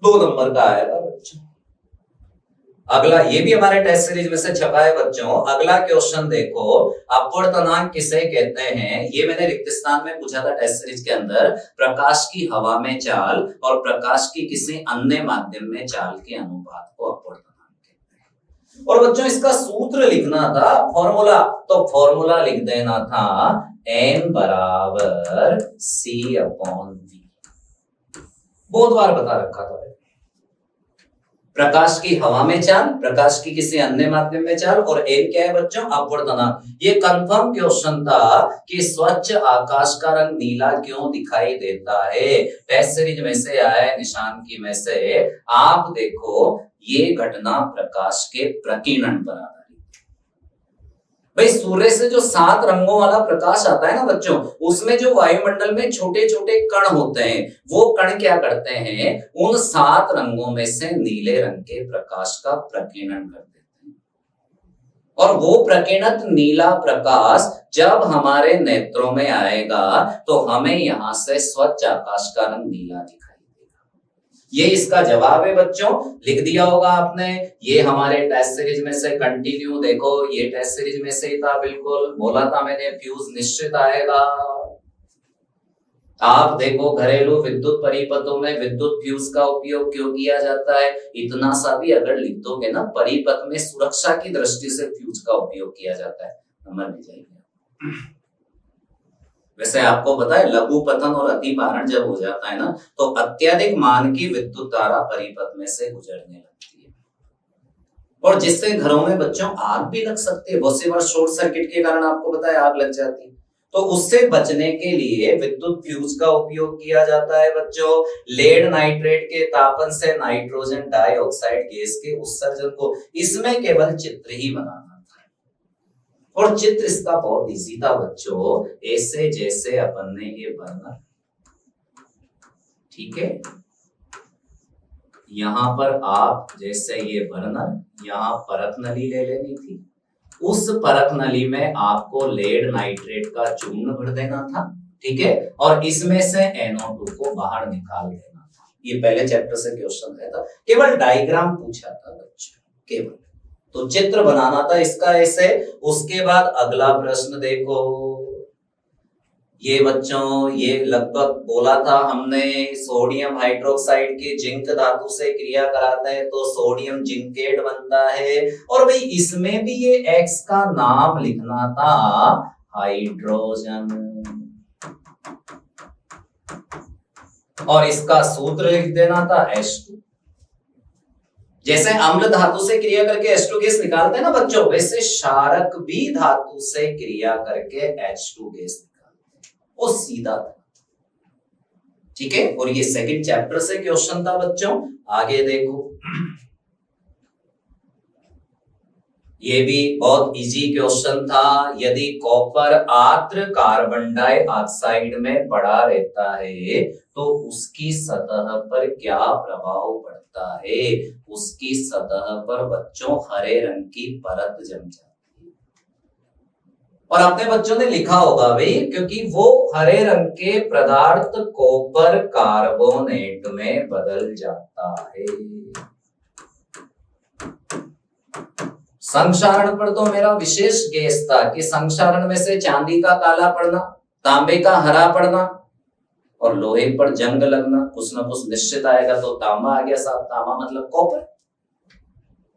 2 नंबर का आएगा बच्चों। अगला, ये भी हमारे टेस्ट सीरीज में से छपा है बच्चों। अगला क्वेश्चन देखो, अपवर्तनांक किसे कहते हैं? ये मैंने रिक्त स्थान में पूछा था टेस्ट सीरीज के अंदर। प्रकाश की हवा में चाल और प्रकाश की किसी अन्य माध्यम में चाल के अनुपात को अपवर्तनांक कहते हैं। और बच्चों इसका सूत्र लिखना था, फॉर्मूला, तो फॉर्मूला लिख देना था n बराबर C/V। बहुत बार बता रखा था प्रकाश की हवा में चाल, प्रकाश की किसी अन्य माध्यम में चाल, और n क्या है बच्चों? अपवर्तनांक। ये कंफर्म क्वेश्चन था कि स्वच्छ आकाश का रंग नीला क्यों दिखाई देता है, टेस्ट सीरीज में से आया है, निशान की में से। आप देखो, ये घटना प्रकाश के प्रकीर्णन पर आधारित। भाई सूर्य से जो 7 रंगों वाला प्रकाश आता है ना बच्चों, उसमें जो वायुमंडल में छोटे छोटे कण होते हैं, वो कण क्या करते हैं, उन 7 रंगों में से नीले रंग के प्रकाश का प्रकीर्णन कर देते हैं। और वो प्रकीर्णित नीला प्रकाश जब हमारे नेत्रों में आएगा तो हमें यहां से स्वच्छ आकाश का रंग नीला दिखाई। ये इसका जवाब है बच्चों, लिख दिया होगा आपने। ये हमारे टेस्ट सीरीज में से कंटिन्यू देखो, ये टेस्ट सीरीज में से ही था, बिल्कुल बोला था मैंने, फ्यूज निश्चित आएगा। आप देखो, घरेलू विद्युत परिपथों में विद्युत फ्यूज का उपयोग क्यों किया जाता है, इतना सा भी अगर लिख दोगे ना, परिपथ में सुरक्षा की दृष्टि से फ्यूज का उपयोग किया जाता है, नंबर मिल जाएगा। वैसे आपको पता है, लघु पतन और अति भारण जब हो जाता है ना, तो अत्यधिक मान की विद्युत धारा परिपथ में से गुजरने लगती है, और जिससे घरों में बच्चों आग भी लग सकती है। बहुत सी बार शॉर्ट सर्किट के कारण आपको पता है आग लग जाती है, तो उससे बचने के लिए विद्युत फ्यूज का उपयोग किया जाता है बच्चों। लेड नाइट्रेट के तापन से नाइट्रोजन डाइऑक्साइड गैस के उत्सर्जन को, इसमें केवल चित्र ही बनाना, और चित्र इसका बहुत इजी था बच्चों, ऐसे जैसे अपन ने ये बर्नर, ठीक है, यहां पर आप जैसे ये बर्नर, यहां परत नली ले लेनी थी, उस परत नली में आपको लेड नाइट्रेट का चूर्ण भर देना था, ठीक है, और इसमें से NO2 को बाहर निकाल देना था। ये पहले चैप्टर से क्वेश्चन है था, केवल डायग्राम पूछा था बच्चों, केवल, तो चित्र बनाना था इसका ऐसे। उसके बाद अगला प्रश्न देखो, ये बच्चों, ये लगभग बोला था हमने, सोडियम हाइड्रोक्साइड के जिंक धातु से क्रिया कराते हैं तो सोडियम जिंकेट बनता है, और भाई इसमें भी ये X का नाम लिखना था हाइड्रोजन, और इसका सूत्र लिख देना था H2। जैसे अम्ल धातु से क्रिया करके H2 गैस निकालते हैं ना बच्चों, वैसे क्षारक भी धातु से क्रिया करके H2 गैस निकालते हैं, वो सीधा था, ठीक है। और ये सेकंड चैप्टर से क्वेश्चन था बच्चों। आगे देखो, ये भी बहुत इजी क्वेश्चन था। यदि कॉपर आर्द्र कार्बन डाइऑक्साइड में पड़ा रहता है तो उसकी सतह पर क्या प्रभाव पड़ता है? उसकी सतह पर बच्चों हरे रंग की परत जम जाती है, और अपने बच्चों ने लिखा होगा भाई, क्योंकि वो हरे रंग के पदार्थ कॉपर कार्बोनेट में बदल जाता है। संक्षारण पर तो मेरा विशेष गेस था कि संक्षारण में से चांदी का काला पड़ना, तांबे का हरा पड़ना, और लोहे पर जंग लगना, कुछ ना कुछ निश्चित आएगा। तो तांबा आ गया साहब, तांबा मतलब कॉपर।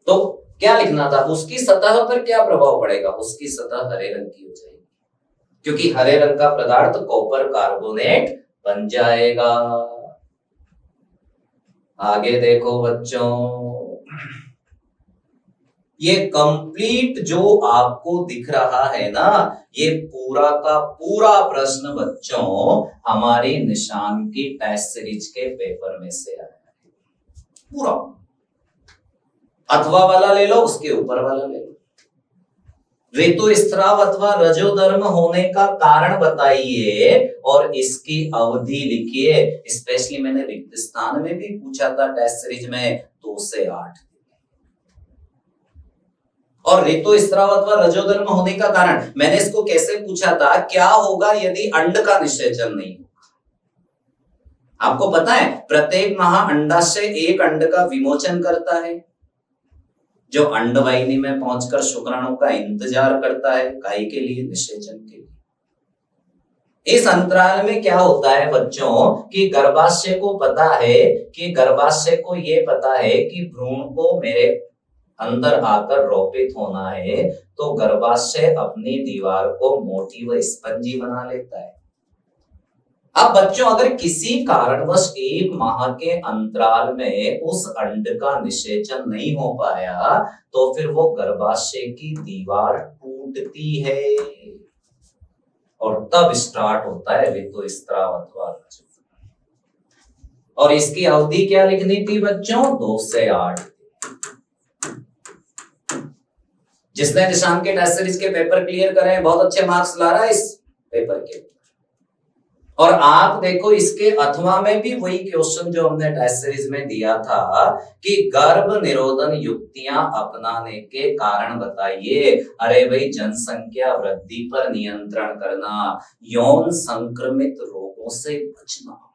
तो क्या लिखना था, उसकी सतह पर क्या प्रभाव पड़ेगा? उसकी सतह हरे रंग की हो जाएगी, क्योंकि हरे रंग का पदार्थ कॉपर कार्बोनेट बन जाएगा। आगे देखो बच्चों, ये कंप्लीट जो आपको दिख रहा है ना, ये पूरा का पूरा प्रश्न बच्चों हमारे निशान की टेस्ट सीरीज के पेपर में से आया है। पूरा अथवा वाला ले लो, उसके ऊपर वाला ले लो। ऋतुस्राव अथवा रजोधर्म होने का कारण बताइए और इसकी अवधि लिखिए। स्पेशली मैंने रिक्त स्थान में भी पूछा था टेस्ट सीरीज में 2 से 8। और ऋतुस्राव अथवा रजोधर्म होने का कारण मैंने इसको कैसे पूछा था, क्या होगा यदि अंड का निषेचन नहीं होगा। आपको पता है प्रत्येक महाअंडाशय एक अंड का विमोचन करता है, जो अंडवाहिनी में पहुंचकर शुक्राणु का इंतजार करता है काई के लिए, निषेचन के लिए। इस अंतराल में क्या होता है बच्चों कि गर्भाशय को पता है कि भ्रूण को मेरे अंदर आकर रोपित होना है, तो गर्भाशय अपनी दीवार को मोटी व स्पंजी बना लेता है। अब बच्चों अगर किसी कारणवश 1 माह के अंतराल में उस अंड का निषेचन नहीं हो पाया, तो फिर वो गर्भाशय की दीवार टूटती है और तब स्टार्ट होता है ऋतुस्राव अथवा रजोधर्म। और इसकी अवधि क्या लिखनी थी बच्चों, 2 से 8। जिसने निशान के टेस्ट सीरीज के पेपर क्लियर करे बहुत अच्छे मार्क्स ला रहा है इस पेपर के। और आप देखो इसके अथवा में भी वही क्वेश्चन जो हमने टेस्ट सीरीज में दिया था कि गर्भ निरोधन युक्तियां अपनाने के कारण बताइए। अरे भाई, जनसंख्या वृद्धि पर नियंत्रण करना, यौन संक्रमित रोगों से बचना।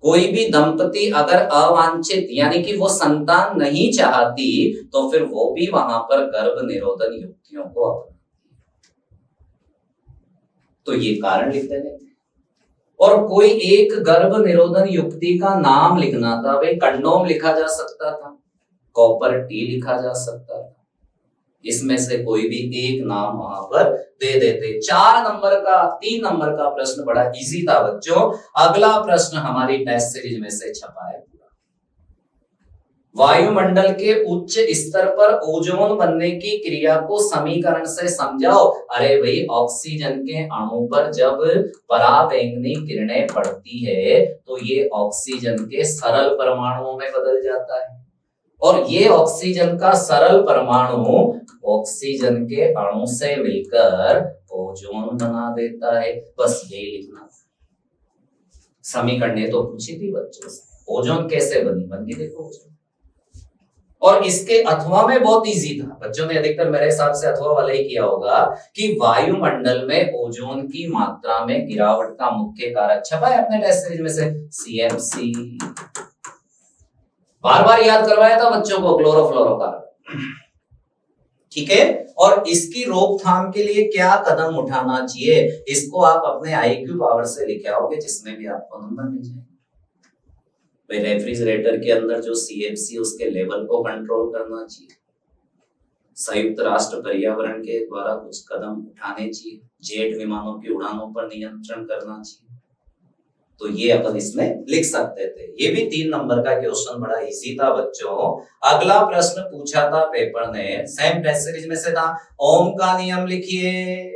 कोई भी दंपति अगर अवांछित यानी कि वो संतान नहीं चाहती, तो फिर वो भी वहां पर गर्भ निरोधन युक्तियों को अपनाती। तो ये कारण लिख देते। और कोई एक गर्भ निरोधन युक्ति का नाम लिखना था, भाई कंडोम लिखा जा सकता था, कॉपर टी लिखा जा सकता था, इसमें से कोई भी एक नाम वहां पर दे देते। 3 नंबर का प्रश्न बड़ा इजी था बच्चों। अगला प्रश्न हमारी टेस्ट सीरीज में से छपा है। वायुमंडल के उच्च स्तर पर ओजोन बनने की क्रिया को समीकरण से समझाओ। अरे भाई, ऑक्सीजन के अणु पर जब पराबैंगनी किरणें पड़ती है तो ये ऑक्सीजन के सरल परमाणुओं में बदल जाता है, और ये ऑक्सीजन का सरल परमाणु ऑक्सीजन के अणु से मिलकर ओजोन बना देता है। बस यही लिखना। समीकरण तो पूछी थी बच्चों से, ओजोन कैसे बनी देखो ओजोन। और इसके अथवा में बहुत इजी था, बच्चों ने अधिकतर मेरे हिसाब से अथवा वाला ही किया होगा कि वायुमंडल में ओजोन की मात्रा में गिरावट का मुख्य कारक छपा है अपने टेस्ट सीरीज में से CFC। बार बार याद करवाया था बच्चों को, क्लोरोफ्लोरोकार्बन। ठीक है, और इसकी रोकथाम के लिए क्या कदम उठाना चाहिए, इसको आप अपने IQ पावर से लिखे आओगे, जिसमें भी आपको नंबर मिल जाएगा। रेफ्रिजरेटर के अंदर जो CFC उसके लेवल को कंट्रोल करना चाहिए। संयुक्त राष्ट्र पर्यावरण के द्वारा कुछ कदम उठाने चाहिए। जेट विमानों की उड़ानों पर नियंत्रण करना चाहिए। तो ये अपन इसमें लिख सकते थे। ये भी 3 नंबर का क्वेश्चन बड़ा इजी था बच्चों। अगला प्रश्न पूछा था पेपर ने, सेम टेस्ट सीरीज में से था, ओम का नियम लिखिए।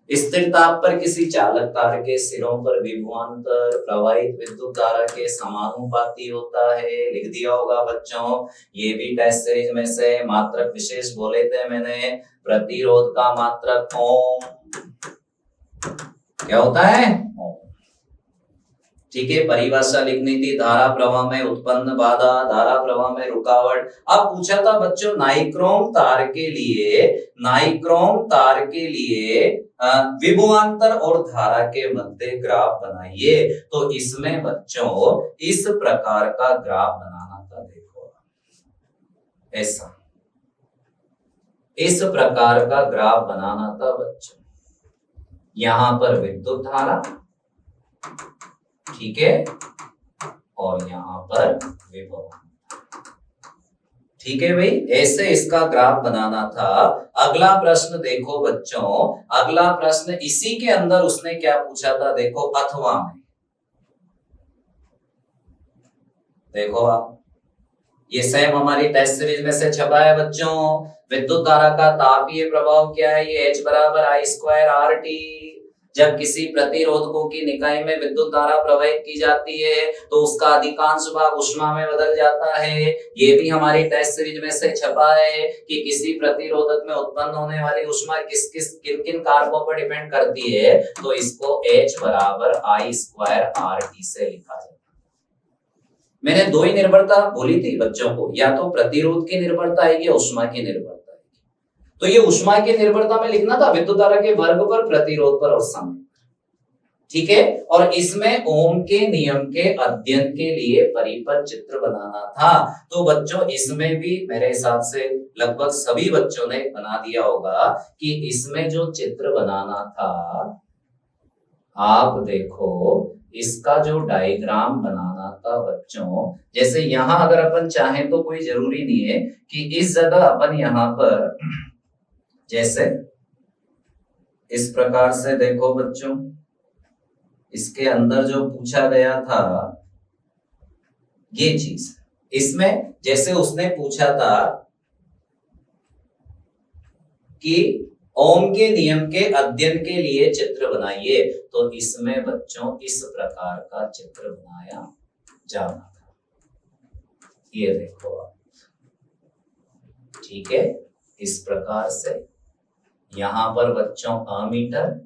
स्थिर ताप पर किसी चालक तार के सिरों पर विभवांतर प्रवाहित विद्युत धारा के समानुपाती होता है। लिख दिया होगा बच्चों। ये भी टेस्ट सीरीज में से मात्रक विशेष बोले थे मैंने। प्रतिरोध का मात्रक ओम क्या होता है, ओम। ठीक है, परिभाषा लिखनी थी, धारा प्रवाह में उत्पन्न बाधा, धारा प्रवाह में रुकावट। अब पूछा था बच्चों नाइक्रोम तार के लिए विभवांतर और धारा के मध्य ग्राफ बनाइए। तो इसमें बच्चों इस प्रकार का ग्राफ बनाना था। देखो ऐसा, इस प्रकार का ग्राफ बनाना था बच्चों। यहां पर विद्युत धारा, ठीक है, और यहां पर विभव। ठीक है भाई, ऐसे इसका ग्राफ बनाना था। अगला प्रश्न देखो बच्चों, अगला प्रश्न इसी के अंदर उसने क्या पूछा था, देखो अथवा में। देखो आप, ये सेम हमारी टेस्ट सीरीज में से छपा है बच्चों। विद्युत धारा का तापीय प्रभाव क्या है? ये H बराबर I स्क्वायर RT। जब किसी प्रतिरोधकों की निकाय में विद्युत धारा प्रवाहित की जाती है तो उसका अधिकांश भाग ऊष्मा में बदल जाता है। ये भी हमारी टेस्ट सीरीज में से छपा है कि किसी प्रतिरोधक में उत्पन्न होने वाली ऊष्मा किन किन कारकों पर डिपेंड करती है, तो इसको H बराबर I स्क्वायर RT से लिखा जाता है। मैंने दो ही निर्भरता बोली थी बच्चों को, या तो प्रतिरोध की निर्भरता आएगी या ऊष्मा की निर्भरता आएगी। तो ये ऊष्मा की निर्भरता में लिखना था विद्युत धारा के वर्ग पर, प्रतिरोध पर और समय। ठीक है, और इसमें ओम के नियम के अध्ययन के लिए परिपथ चित्र बनाना था। तो बच्चों इसमें भी मेरे हिसाब से लगभग सभी बच्चों ने बना दिया होगा कि इसमें जो चित्र बनाना था, आप देखो इसका जो डायग्राम बनाना था बच्चों, जैसे यहां अगर अपन चाहें तो कोई जरूरी नहीं है कि इस जगह अपन यहां पर जैसे इस प्रकार से देखो बच्चों, इसके अंदर जो पूछा गया था ये चीज, इसमें जैसे उसने पूछा था कि ओम के नियम के अध्ययन के लिए चित्र बनाइए, तो इसमें बच्चों इस प्रकार का चित्र बनाया जाना था। ये देखो आप, ठीक है, इस प्रकार से यहां पर बच्चों अमीटर,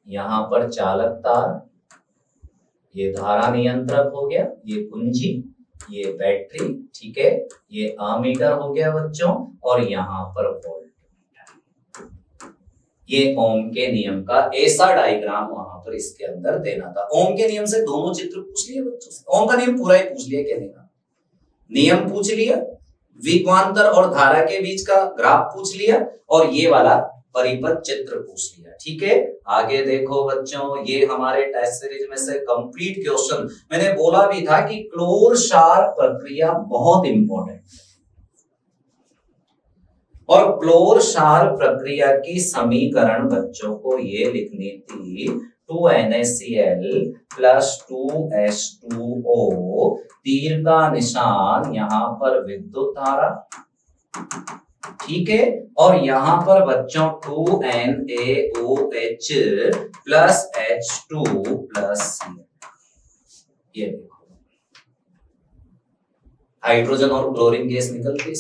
यहां पर चालक तार, ये धारा नियंत्रक हो गया, ये कुंजी, ये बैटरी, ठीक है, ये अमीटर हो गया बच्चों, और यहां पर वोल्ट। ये ओम के नियम का ऐसा डायग्राम वहां पर इसके अंदर देना था। ओम के नियम से दोनों चित्र पूछ लिए बच्चों से, ओम का नियम पूरा ही पूछ लिया, कहने का नियम पूछ लिया, विभवांतर और धारा के बीच का ग्राफ पूछ लिया, और ये वाला परिपथ चित्र पूछ लिया। ठीक है, आगे देखो बच्चों, ये हमारे टेस्ट सीरीज में से कंप्लीट क्वेश्चन। मैंने बोला भी था कि क्लोर शार प्रक्रिया बहुत इंपॉर्टेंट है, और क्लोर क्षार प्रक्रिया की समीकरण बच्चों को ये लिखनी थी 2NaCl प्लस 2H2O, तीर का निशान यहां पर विद्युत धारा, ठीक है, और यहां पर बच्चों 2NaOH plus H2 plus Cl। ये देखो हाइड्रोजन और क्लोरीन गैस निकलती,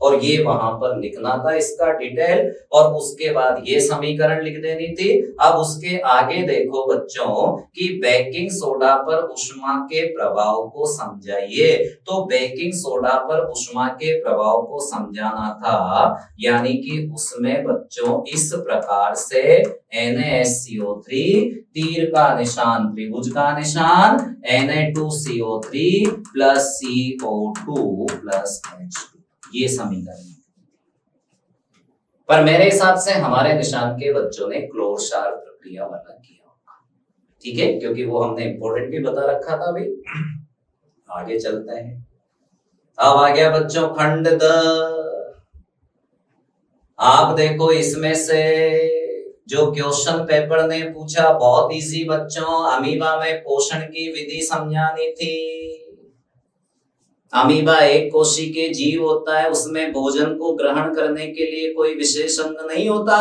और ये वहां पर लिखना था इसका डिटेल, और उसके बाद ये समीकरण लिख देनी थी। अब उसके आगे देखो बच्चों कि बेकिंग सोडा पर ऊष्मा के प्रभाव को समझाइए। तो बेकिंग सोडा पर ऊष्मा के प्रभाव को समझाना था, यानी कि उसमें बच्चों इस प्रकार से NaSCO3, तीर का निशान त्रिभुज का निशान, Na2CO3 plus CO2 plus H2, ये समीकरण। पर मेरे हिसाब से हमारे निशान के बच्चों ने क्लोर क्षार प्रक्रिया वाला किया होगा, ठीक है, क्योंकि वो हमने इंपॉर्टेंट भी बता रखा था। भाई आगे चलते हैं। अब आ गया बच्चों खंड द। आप देखो इसमें से जो क्वेश्चन पेपर ने पूछा बहुत इजी बच्चों, अमीबा में पोषण की विधि समझानी थी। अमीबा एक कोशिकीय जीव होता है, उसमें भोजन को ग्रहण करने के लिए कोई विशेष अंग नहीं होता।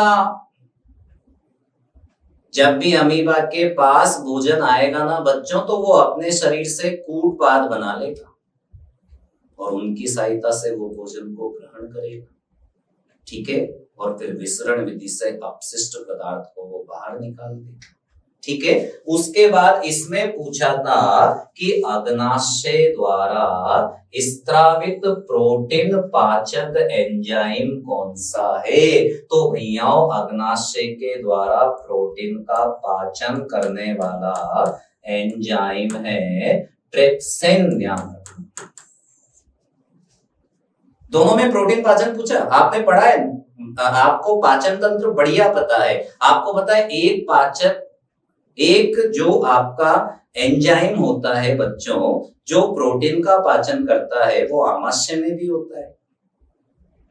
जब भी अमीबा के पास भोजन आएगा ना बच्चों, तो वो अपने शरीर से कूटपाद बना लेगा और उनकी सहायता से वो भोजन को ग्रहण करेगा, ठीक है, और फिर विसरण विधि से अपशिष्ट पदार्थ को वो बाहर निकाल देगा, ठीक है। उसके बाद इसमें पूछा था कि अग्नाशय द्वारा स्त्रावित प्रोटीन पाचक एंजाइम कौन सा है? तो भैया अग्नाशय के द्वारा प्रोटीन का पाचन करने वाला एंजाइम है ट्रिप्सिन। दोनों में प्रोटीन पाचन पूछा, आपने पढ़ा है, आपको पाचन तंत्र बढ़िया पता है। आपको पता है एक पाचक, एक जो आपका एंजाइम होता है बच्चों जो प्रोटीन का पाचन करता है, वो आमाशय में भी होता है,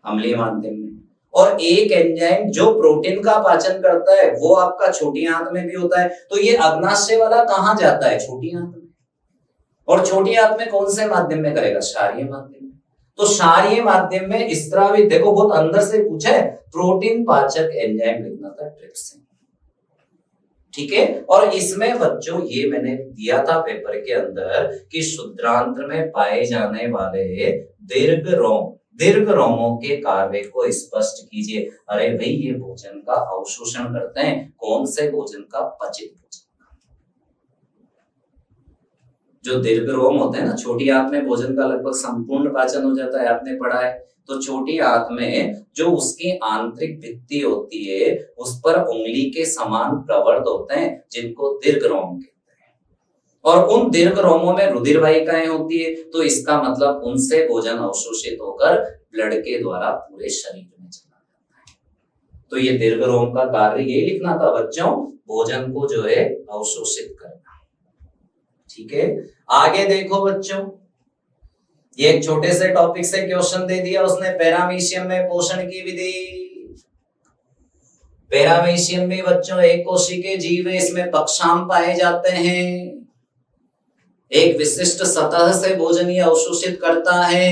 अम्लीय माध्यम में, और एक एंजाइम जो प्रोटीन का पाचन करता है वो आपका छोटी आंत में भी होता है। तो ये अग्नाशय वाला कहां जाता है? छोटी आंत में। और छोटी आंत में कौन से माध्यम में करेगा? क्षारीय माध्यम में। तो क्षारीय माध्यम में स्रावित, देखो बहुत अंदर से पूछा है, प्रोटीन पाचक एंजाइम लिखना था ट्रिप्सिन, ठीक है। और इसमें बच्चों ये मैंने दिया था पेपर के अंदर कि शुद्रांत्र में पाए जाने वाले दीर्घ रोमों के कार्य को स्पष्ट कीजिए। अरे भाई ये भोजन का अवशोषण करते हैं, कौन से भोजन का? पचित भोजन। जो दीर्घ रोम होते हैं ना, छोटी आंत में भोजन का लगभग संपूर्ण पाचन हो जाता है, आपने पढ़ा है। तो छोटी आंत में जो उसकी आंतरिक भित्ति होती है उस पर उंगली के समान प्रवर्ध होते हैं जिनको दीर्घ रोम कहते हैं, और उन दीर्घ रोमों में रुधिर वाहिकाएं होती है। तो इसका मतलब उनसे भोजन अवशोषित होकर ब्लड के द्वारा पूरे शरीर में चला जाता है। तो ये दीर्घ रोम का कार्य यही लिखना था बच्चों, भोजन को जो है अवशोषित करना, ठीक है। आगे देखो बच्चों, ये एक छोटे से टॉपिक से क्वेश्चन दे दिया उसने, पैरामीशियम में पोषण की विधि। पैरामीशियम में बच्चों एक कोशिकीय जीव है, इसमें पक्षाम पाए जाते हैं, एक विशिष्ट सतह से भोजन ये अवशोषित करता है,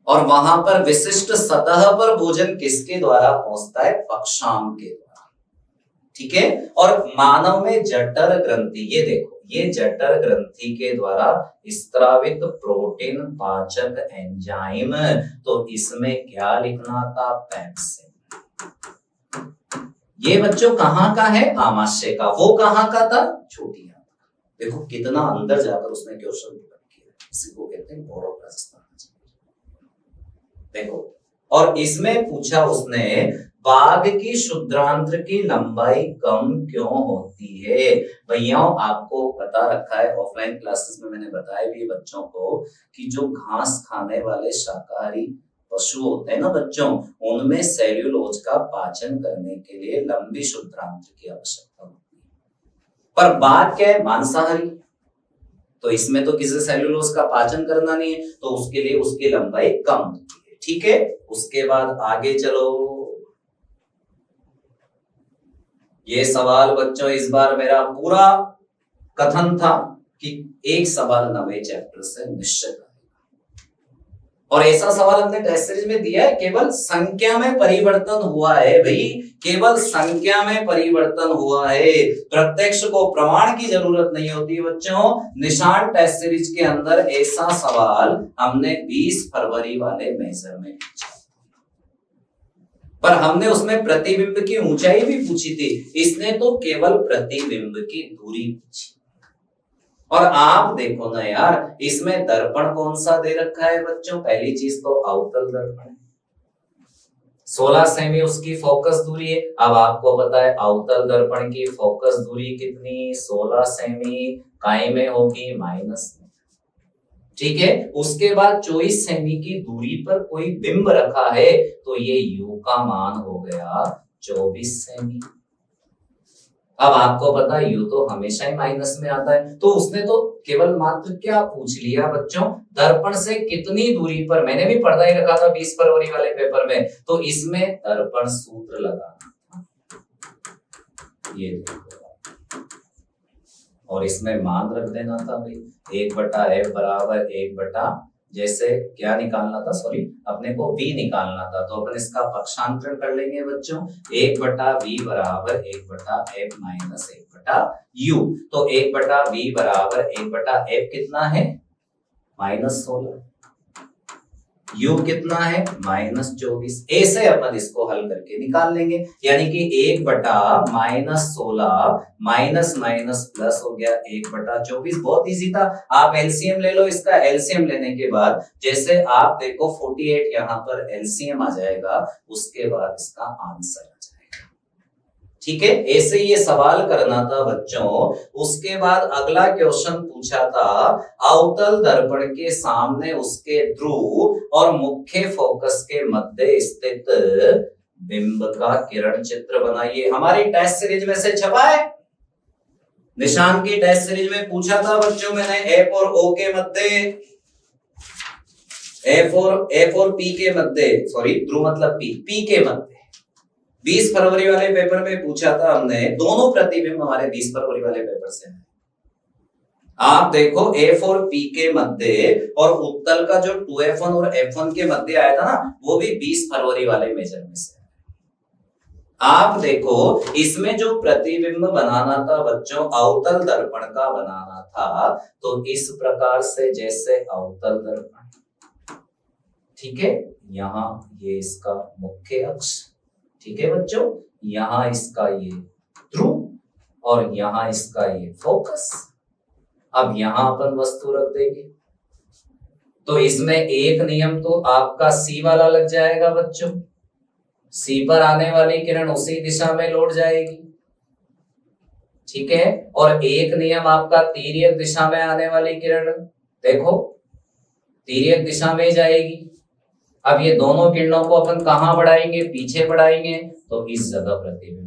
और वहां पर विशिष्ट सतह पर भोजन किसके द्वारा पहुंचता है? पक्षाम के द्वारा, ठीक है। और मानव में जठर ग्रंथि, ये देखो ये जठर ग्रंथि के द्वारा स्त्रावित प्रोटीन पाचक एंजाइम, तो इसमें क्या लिखना था? पेप्सिन। ये बच्चों कहां का है? आमाशय का। वो कहां का था? छोटी आंत। देखो कितना अंदर जाकर उसने क्वेश्चन किया, इसी को कहते हैं गौरव राजस्थान। देखो, और इसमें पूछा उसने बाघ की शुद्रांत्र की लंबाई कम क्यों होती है? भैया आपको बता रखा है, ऑफलाइन क्लासेस में मैंने बताया भी बच्चों को कि जो घास खाने वाले शाकाहारी पशु होते हैं ना बच्चों, उनमें सेल्यूलोज का पाचन करने के लिए लंबी शुद्रांत्र की आवश्यकता होती है। पर बाघ क्या है? मांसाहारी, तो इसमें तो किसी सेल्यूलोज का पाचन करना नहीं है, तो उसके लिए उसकी लंबाई कम होती है, ठीक है। उसके बाद आगे चलो, ये सवाल बच्चों इस बार मेरा पूरा कथन था कि एक सवाल नवे चैप्टर से निश्चित आएगा, और ऐसा सवाल हमने टेस्ट सीरीज में दिया है। केवल संख्या में परिवर्तन हुआ है भाई, केवल संख्या में परिवर्तन हुआ है, प्रत्यक्ष को प्रमाण की जरूरत नहीं होती बच्चों। निशान टेस्ट सीरीज के अंदर ऐसा सवाल हमने 20 फरवरी वाले मेजर में पूछा, पर हमने उसमें प्रतिबिंब की ऊंचाई भी पूछी थी, इसने तो केवल प्रतिबिंब की दूरी पूछी। और आप देखो ना यार, इसमें दर्पण कौन सा दे रखा है बच्चों? पहली चीज तो अवतल दर्पण, 16 सेमी उसकी फोकस दूरी है। अब आपको पता है अवतल दर्पण की फोकस दूरी कितनी? 16 सेमी, काय में होगी माइनस, ठीक है। उसके बाद 24 सेमी की दूरी पर कोई बिंब रखा है, तो ये u का मान हो गया 24 सेमी। अब आपको पता है u तो हमेशा ही माइनस में आता है, तो उसने तो केवल मात्र क्या पूछ लिया बच्चों? दर्पण से कितनी दूरी पर। मैंने भी पढ़ा ही रखा था 20 फरवरी वाले पेपर में, तो इसमें दर्पण सूत्र लगाना था, ये देखो, और इसमें मान रख देना था भाई 1/f बराबर 1 जैसे क्या निकालना था? सॉरी, अपने को v निकालना था, तो अपन इसका पक्षांतरण कर लेंगे बच्चों। 1/v बराबर 1/f माइनस 1/u, तो 1/v बराबर 1/f कितना है? -16। u कितना है? -24। ऐसे अपन इसको हल करके निकाल लेंगे, यानी कि 1/-16 माइनस माइनस प्लस हो गया 1/24। बहुत इजी था। आप एलसीएम ले लो, इसका एलसीएम लेने के बाद जैसे आप देखो 48 यहाँ पर एलसीएम आ जाएगा, उसके बाद इसका आंसर आ जाएगा, ठीक है। ऐसे ये सवाल करना था बच्चों। उसके बाद अगला क्वेश्चन पूछा था, अवतल दर्पण के सामने उसके ध्रुव और मुख्य फोकस के मध्य स्थित बिंब का किरण चित्र बनाइए। हमारी टेस्ट सीरीज में से छपा है, निशान की टेस्ट सीरीज में पूछा था बच्चों मैंने, एफ और ओ के मध्य, एफ और पी के मध्य, सॉरी ध्रुव मतलब पी के मध्य 20 फरवरी वाले पेपर में पूछा था हमने। दोनों प्रतिबिंब हमारे 20 फरवरी वाले पेपर से हैं। आप देखो F और P के मध्य और उत्तल का जो 2F1 और F1 के मध्य आया था ना, वो भी 20 फरवरी वाले मेजर में से। आप देखो इसमें जो प्रतिबिंब बनाना था बच्चों, अवतल दर्पण का बनाना था, तो इस प्रकार से जैसे अवतल दर्पण, ठीक है, यहां ये इसका मुख्य अक्ष, ठीक है बच्चों, यहां इसका ये ध्रुव और यहां इसका ये फोकस। अब यहां अपन वस्तु रख देंगे, तो इसमें एक नियम तो आपका सी वाला लग जाएगा बच्चों, सी पर आने वाली किरण उसी दिशा में लौट जाएगी, ठीक है, और एक नियम आपका तिर्यक दिशा में आने वाली किरण, देखो तिर्यक दिशा में जाएगी। अब ये दोनों किरणों को अपन कहां बढ़ाएंगे, पीछे बढ़ाएंगे, तो इस जगह प्रतिबिंब।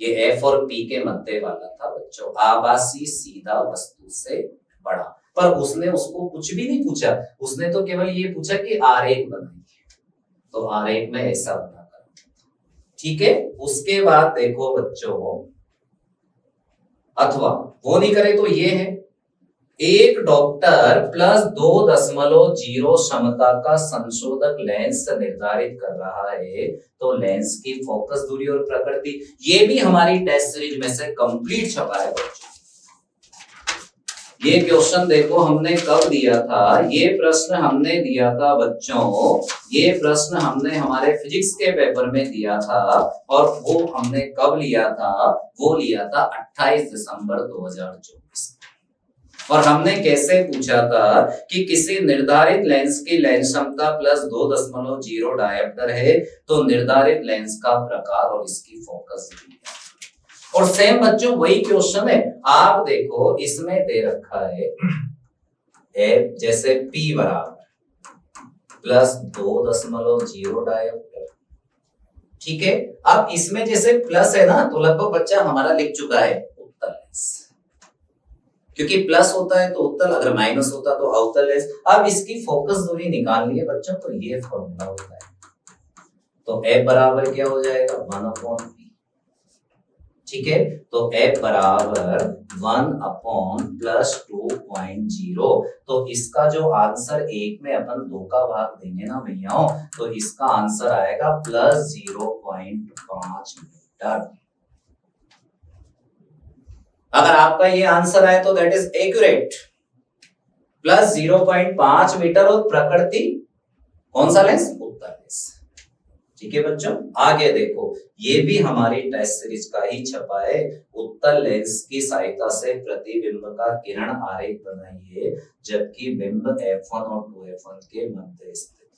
ये F और P के मध्य वाला था बच्चों, आभासी सीधा वस्तु से बड़ा। पर उसने उसको कुछ भी नहीं पूछा, उसने तो केवल ये पूछा कि आरेख बनाइए, तो आरेख में ऐसा बना कर, ठीक है। उसके बाद देखो बच्चों, अथवा वो नहीं करे तो ये है, एक डॉक्टर +2.0 क्षमता का संशोधक लेंस निर्धारित कर रहा है, तो लेंस की फोकस दूरी और प्रकृति, ये भी हमारी टेस्ट सीरीज में से कंप्लीट छपा है बच्चों। ये क्वेश्चन देखो हमने कब दिया था, ये प्रश्न हमने दिया था बच्चों, ये प्रश्न हमने हमारे फिजिक्स के पेपर में दिया था, और वो हमने कब लिया था, वो लिया था 28 दिसंबर 2024। और हमने कैसे पूछा था कि किसी निर्धारित लेंस की लेंस क्षमता +2.0 डायोप्टर है, तो निर्धारित लेंस का प्रकार और इसकी फोकस दूरी है। और सेम बच्चों वही क्वेश्चन है, आप देखो इसमें दे रखा है जैसे P बराबर +2.0 डायोप्टर, ठीक है। अब इसमें जैसे प्लस है ना, तो लगभग बच्चा हमारा लिख चुका है उत्तल लेंस, क्योंकि प्लस होता है तो उत्तल, अगर माइनस होता तो अवतल लेंस। अब इसकी फोकस दूरी निकालनी है बच्चों, तो ये फॉर्मूला होता है, तो F बराबर क्या हो जाएगा, 1/P, ठीक है। तो F बराबर 1/+2.0, तो इसका जो आंसर एक में अपन 2 का भाग देंगे ना भैया, तो इसका आंसर आएगा +0.5 मीटर। अगर आपका ये आंसर आए तो दैट इज एक्यूरेट, +0.5 मीटर। और प्रकृति कौन सा लेंस, उत्तल लेंस, ठीक है बच्चों। आगे देखो, ये भी हमारी टेस्ट सीरीज का ही छपा है, उत्तल लेंस की सहायता से प्रतिबिंब का किरण आरेख बनाइए जबकि बिंब F1 और 2F1 के मध्य स्थित।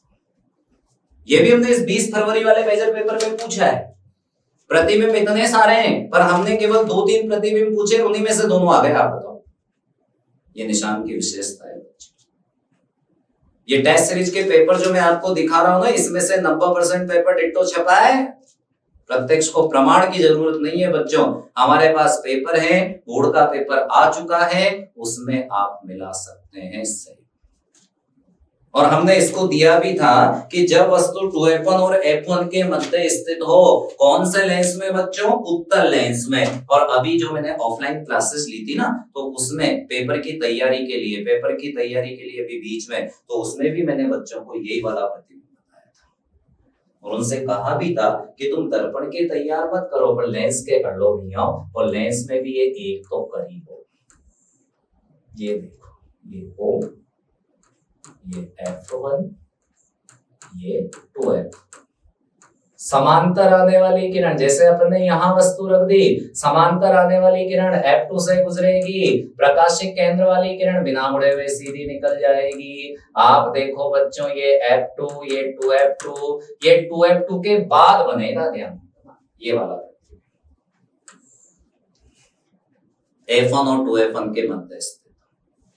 ये भी हमने इस 20 फरवरी वाले मेजर पेपर में पूछा है। प्रतिबिंब इतने सारे हैं, पर हमने केवल 2-3 प्रतिबिंब पूछे, उन्हीं में से दोनों आ गए। आप बताओ, ये निशान की विशेषता है। ये टेस्ट सीरीज के पेपर जो मैं आपको दिखा रहा हूं ना, इसमें से 90% पेपर डिट्टो छपा है। प्रत्यक्ष को प्रमाण की जरूरत नहीं है बच्चों, हमारे पास पेपर है, बोर्ड का पेपर आ चुका है, उसमें आप मिला सकते हैं सही। और हमने इसको दिया भी था कि जब वस्तु 2F1 और F1 के मध्य स्थित हो, कौन से लेंस में बच्चों, उत्तल लेंस में। और अभी जो मैंने ऑफलाइन क्लासेस ली थी ना, तो उसमें पेपर की तैयारी के लिए भी बीच में, तो उसमें भी मैंने बच्चों को यही वाला प्रतिबिंब बताया था, और उनसे कहा भी था कि तुम दर्पण के तैयार मत करो, पर लेंस के कर लो भैया, और लेंस में भी ये एक तो करीब हो। ये देखो, ये O, ये F1, ये 2F। समांतर आने वाली किरण, जैसे अपन ने यहां वस्तु रख दी, समांतर आने वाली किरण F2 से गुजरेगी, प्रकाशिक केंद्र वाली किरण बिना मुड़े हुए सीधी निकल जाएगी। आप देखो बच्चों, ये F2, ये 2F2, ये 2F2 के बाद बनेगा, ध्यान ये वाला F1 और 2F1 के मध्य।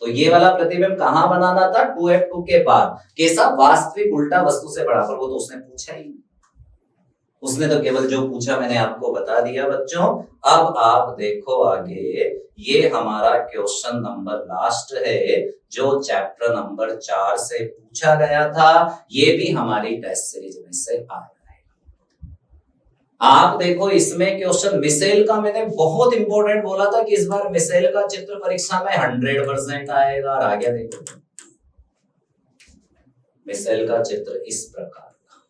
तो ये वाला प्रतिबिंब कहां बनाना था, 2F2 के बाद। कैसा, वास्तविक उल्टा वस्तु से बड़ा, पर वो तो उसने पूछा ही नहीं, उसने तो केवल जो पूछा मैंने आपको बता दिया बच्चों। अब आप देखो आगे, ये हमारा क्वेश्चन नंबर लास्ट है, जो चैप्टर नंबर 4 से पूछा गया था, ये भी हमारी टेस्ट सीरीज में से आ रहा है। आप देखो इसमें क्वेश्चन मिसाइल का मैंने बहुत इंपॉर्टेंट बोला था कि इस बार मिसाइल का चित्र परीक्षा में 100% आएगा, और आ गया। देखो मिसाइल का चित्र इस प्रकार का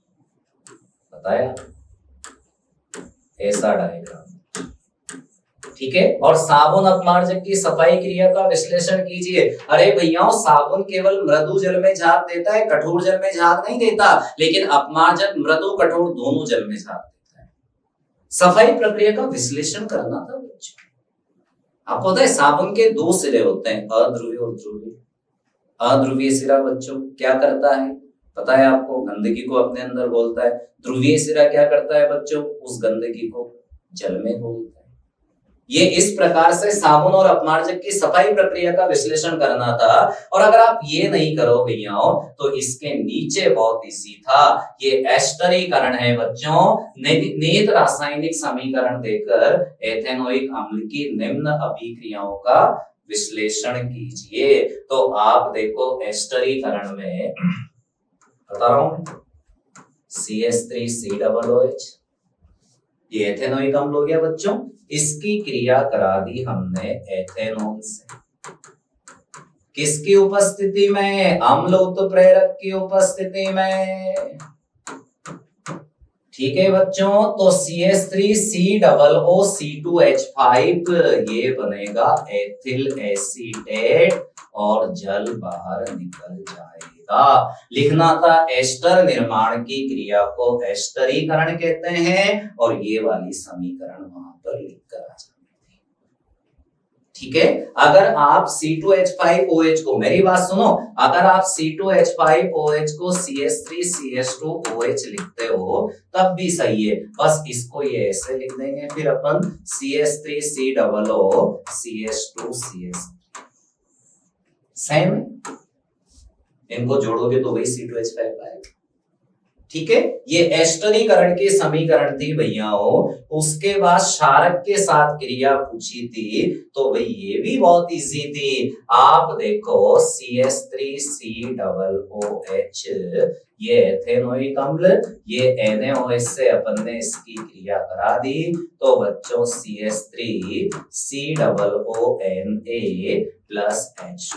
बताया, ऐसा डायग्राम, ठीक है। और साबुन अपमार्जक की सफाई क्रिया का विश्लेषण कीजिए। अरे भैया साबुन केवल मृदु जल में झाग देता है, कठोर जल में झाग नहीं देता, लेकिन अपमार्जक मृदु कठोर दोनों जल में झाग देता है। सफाई प्रक्रिया का विश्लेषण करना था बच्चों। आपको पता है साबुन के दो सिरे होते हैं, अध्रुवीय और ध्रुवीय। अध्रुवीय सिरा बच्चों क्या करता है पता है आपको, गंदगी को अपने अंदर घोलता है। ध्रुवीय सिरा क्या करता है बच्चों, उस गंदगी को जल में घोलता है। ये इस प्रकार से साबुन और अपमार्जक की सफाई प्रक्रिया का विश्लेषण करना था। और अगर आप ये नहीं करो भैया तो इसके नीचे बहुत इजी था, ये एस्टरीकरण है बच्चों। निहित रासायनिक समीकरण देकर एथेनोइक अम्ल की निम्न अभिक्रियाओं का विश्लेषण कीजिए। तो आप देखो एस्टरीकरण में बता रहा हूं CH3COOH, ये एथेनोइक अम्ल हो गया बच्चों। इसकी क्रिया करा दी हमने एथेनॉल से, किसकी उपस्थिति में, अम्ल उत्प्रेरक की उपस्थिति में, ठीक है बच्चों। तो CH3COOC2H5 ये बनेगा एथिल एसीटेट और जल बाहर निकल जाएगा। लिखना था एस्टर निर्माण की क्रिया को एस्टरीकरण कहते हैं, और ये वाली समीकरण वहां पर लिखकर आ जाती है, ठीक है। अगर आप C2H5OH को, मेरी बात सुनो, अगर आप C2H5OH को CH3CH2OH लिखते हो तब भी सही है, बस इसको ये ऐसे लिख देंगे, फिर अपन CH3COOCH2CH3 सेम, इनको जोड़ोगे तो वही C2H5 आएगा, ठीक है। ये एस्टरीकरण की समीकरण थी भैयाओ। उसके बाद क्षारक के साथ क्रिया पूछी थी, तो भाई ये भी बहुत इजी थी। आप देखो CH3COOH, ये एथेनोइक अम्ल, ये NaOH से अपन ने इसकी क्रिया करा दी, तो बच्चों CH3COONA+H2,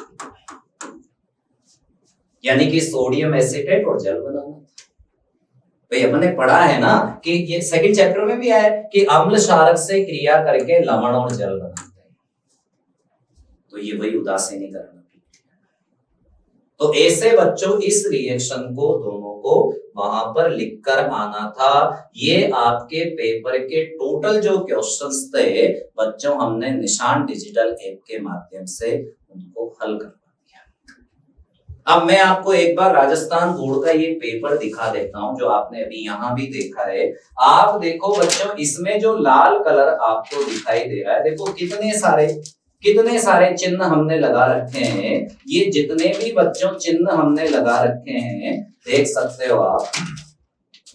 यानी कि सोडियम एसीटेट और जल बनाना। भाई अपन ने पढ़ा है ना कि ये सेकंड चैप्टर में भी आया कि अम्ल क्षारक से क्रिया करके लवण और जल बनाते हैं, तो ये वही उदासीनीकरण। तो ऐसे बच्चों इस रिएक्शन को दोनों को वहां पर लिखकर आना था। ये आपके पेपर के टोटल जो क्वेश्चंस थे बच्चों, हमने निशान डिजिटल ऐप के माध्यम से उनको हल कर। अब मैं आपको एक बार राजस्थान बोर्ड का ये पेपर दिखा देता हूं, जो आपने अभी यहां भी देखा है। आप देखो बच्चों, इसमें जो लाल कलर आपको दिखाई दे रहा है, देखो कितने सारे चिन्ह हमने लगा रखे हैं। ये जितने भी बच्चों चिन्ह हमने लगा रखे हैं, देख सकते हो आप,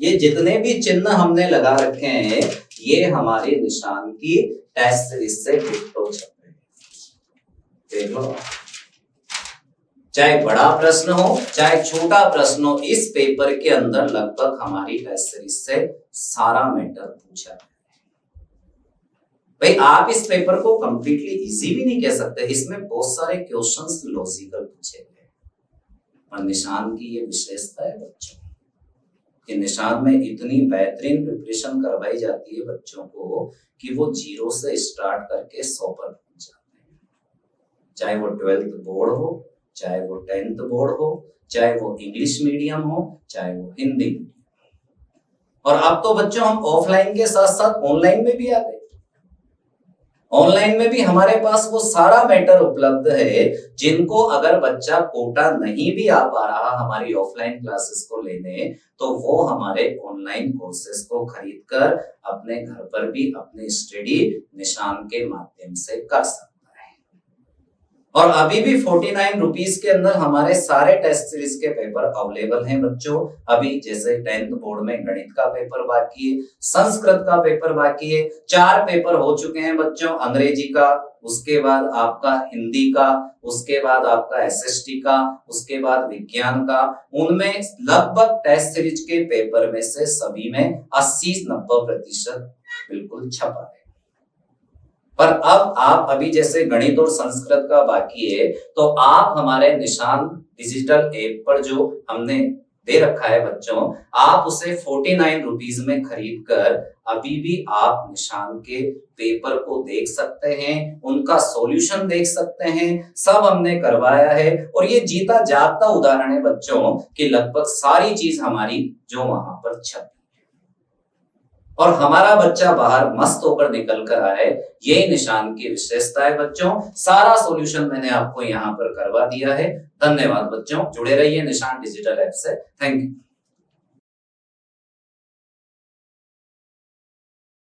ये जितने भी चिन्ह हमने लगा रखे हैं, ये हमारे निशान की टेस्ट सीरीज से डिट्टो छपे हैं, देख लो। चाहे बड़ा प्रश्न हो चाहे छोटा प्रश्न हो, इस पेपर के अंदर लगभग हमारी टेस्ट सीरीज से सारा मैटर पूछा है। भाई आप इस पेपर को कंप्लीटली इजी भी नहीं कह सकते, इसमें बहुत सारे क्वेश्चंस लॉजिकल पूछे गए। और निशान की ये विशेषता है बच्चों कि निशान में इतनी बेहतरीन प्रिपरेशन करवाई जाती है बच्चों को कि वो 0 से स्टार्ट करके 100 पर पहुंच जाते हैं। चाहे वो 12th बोर्ड हो, चाहे वो 10th बोर्ड हो, चाहे वो इंग्लिश मीडियम हो, चाहे वो हिंदी मीडियम। और अब तो बच्चों हम ऑफलाइन के साथ साथ ऑनलाइन में भी आ गए। ऑनलाइन में भी हमारे पास वो सारा मैटर उपलब्ध है, जिनको अगर बच्चा कोटा नहीं भी आ पा रहा हमारी ऑफलाइन क्लासेस को लेने, तो वो हमारे ऑनलाइन कोर्सेस को खरीदकर अपने घर पर भी अपनी स्टडी निशान के माध्यम से कर सकता है। और अभी भी 49 रुपीज के अंदर हमारे सारे टेस्ट सीरीज के पेपर अवेलेबल हैं बच्चों। अभी जैसे 10th बोर्ड में गणित का पेपर बाकी है, संस्कृत का पेपर बाकी है, 4 पेपर हो चुके हैं बच्चों, अंग्रेजी का, उसके बाद आपका हिंदी का, उसके बाद आपका एसएसटी का, उसके बाद विज्ञान का। उनमें लगभग टेस्ट सीरीज के पेपर में से सभी में 80-90% बिल्कुल छपा है। पर अब आप अभी जैसे गणित और संस्कृत का बाकी है, तो आप हमारे निशान डिजिटल ऐप पर जो हमने दे रखा है बच्चों, आप उसे 49 रुपीज में खरीद कर अभी भी आप निशान के पेपर को देख सकते हैं, उनका सॉल्यूशन देख सकते हैं, सब हमने करवाया है। और ये जीता जागता उदाहरण है बच्चों कि लगभग सारी चीज हमारी जो वहां पर छपी और हमारा बच्चा बाहर मस्त होकर निकल कर आए, यही निशान की विशेषता है बच्चों। सारा सॉल्यूशन मैंने आपको यहाँ पर करवा दिया है। धन्यवाद बच्चों, जुड़े रहिए निशान डिजिटल ऐप से। Thank you.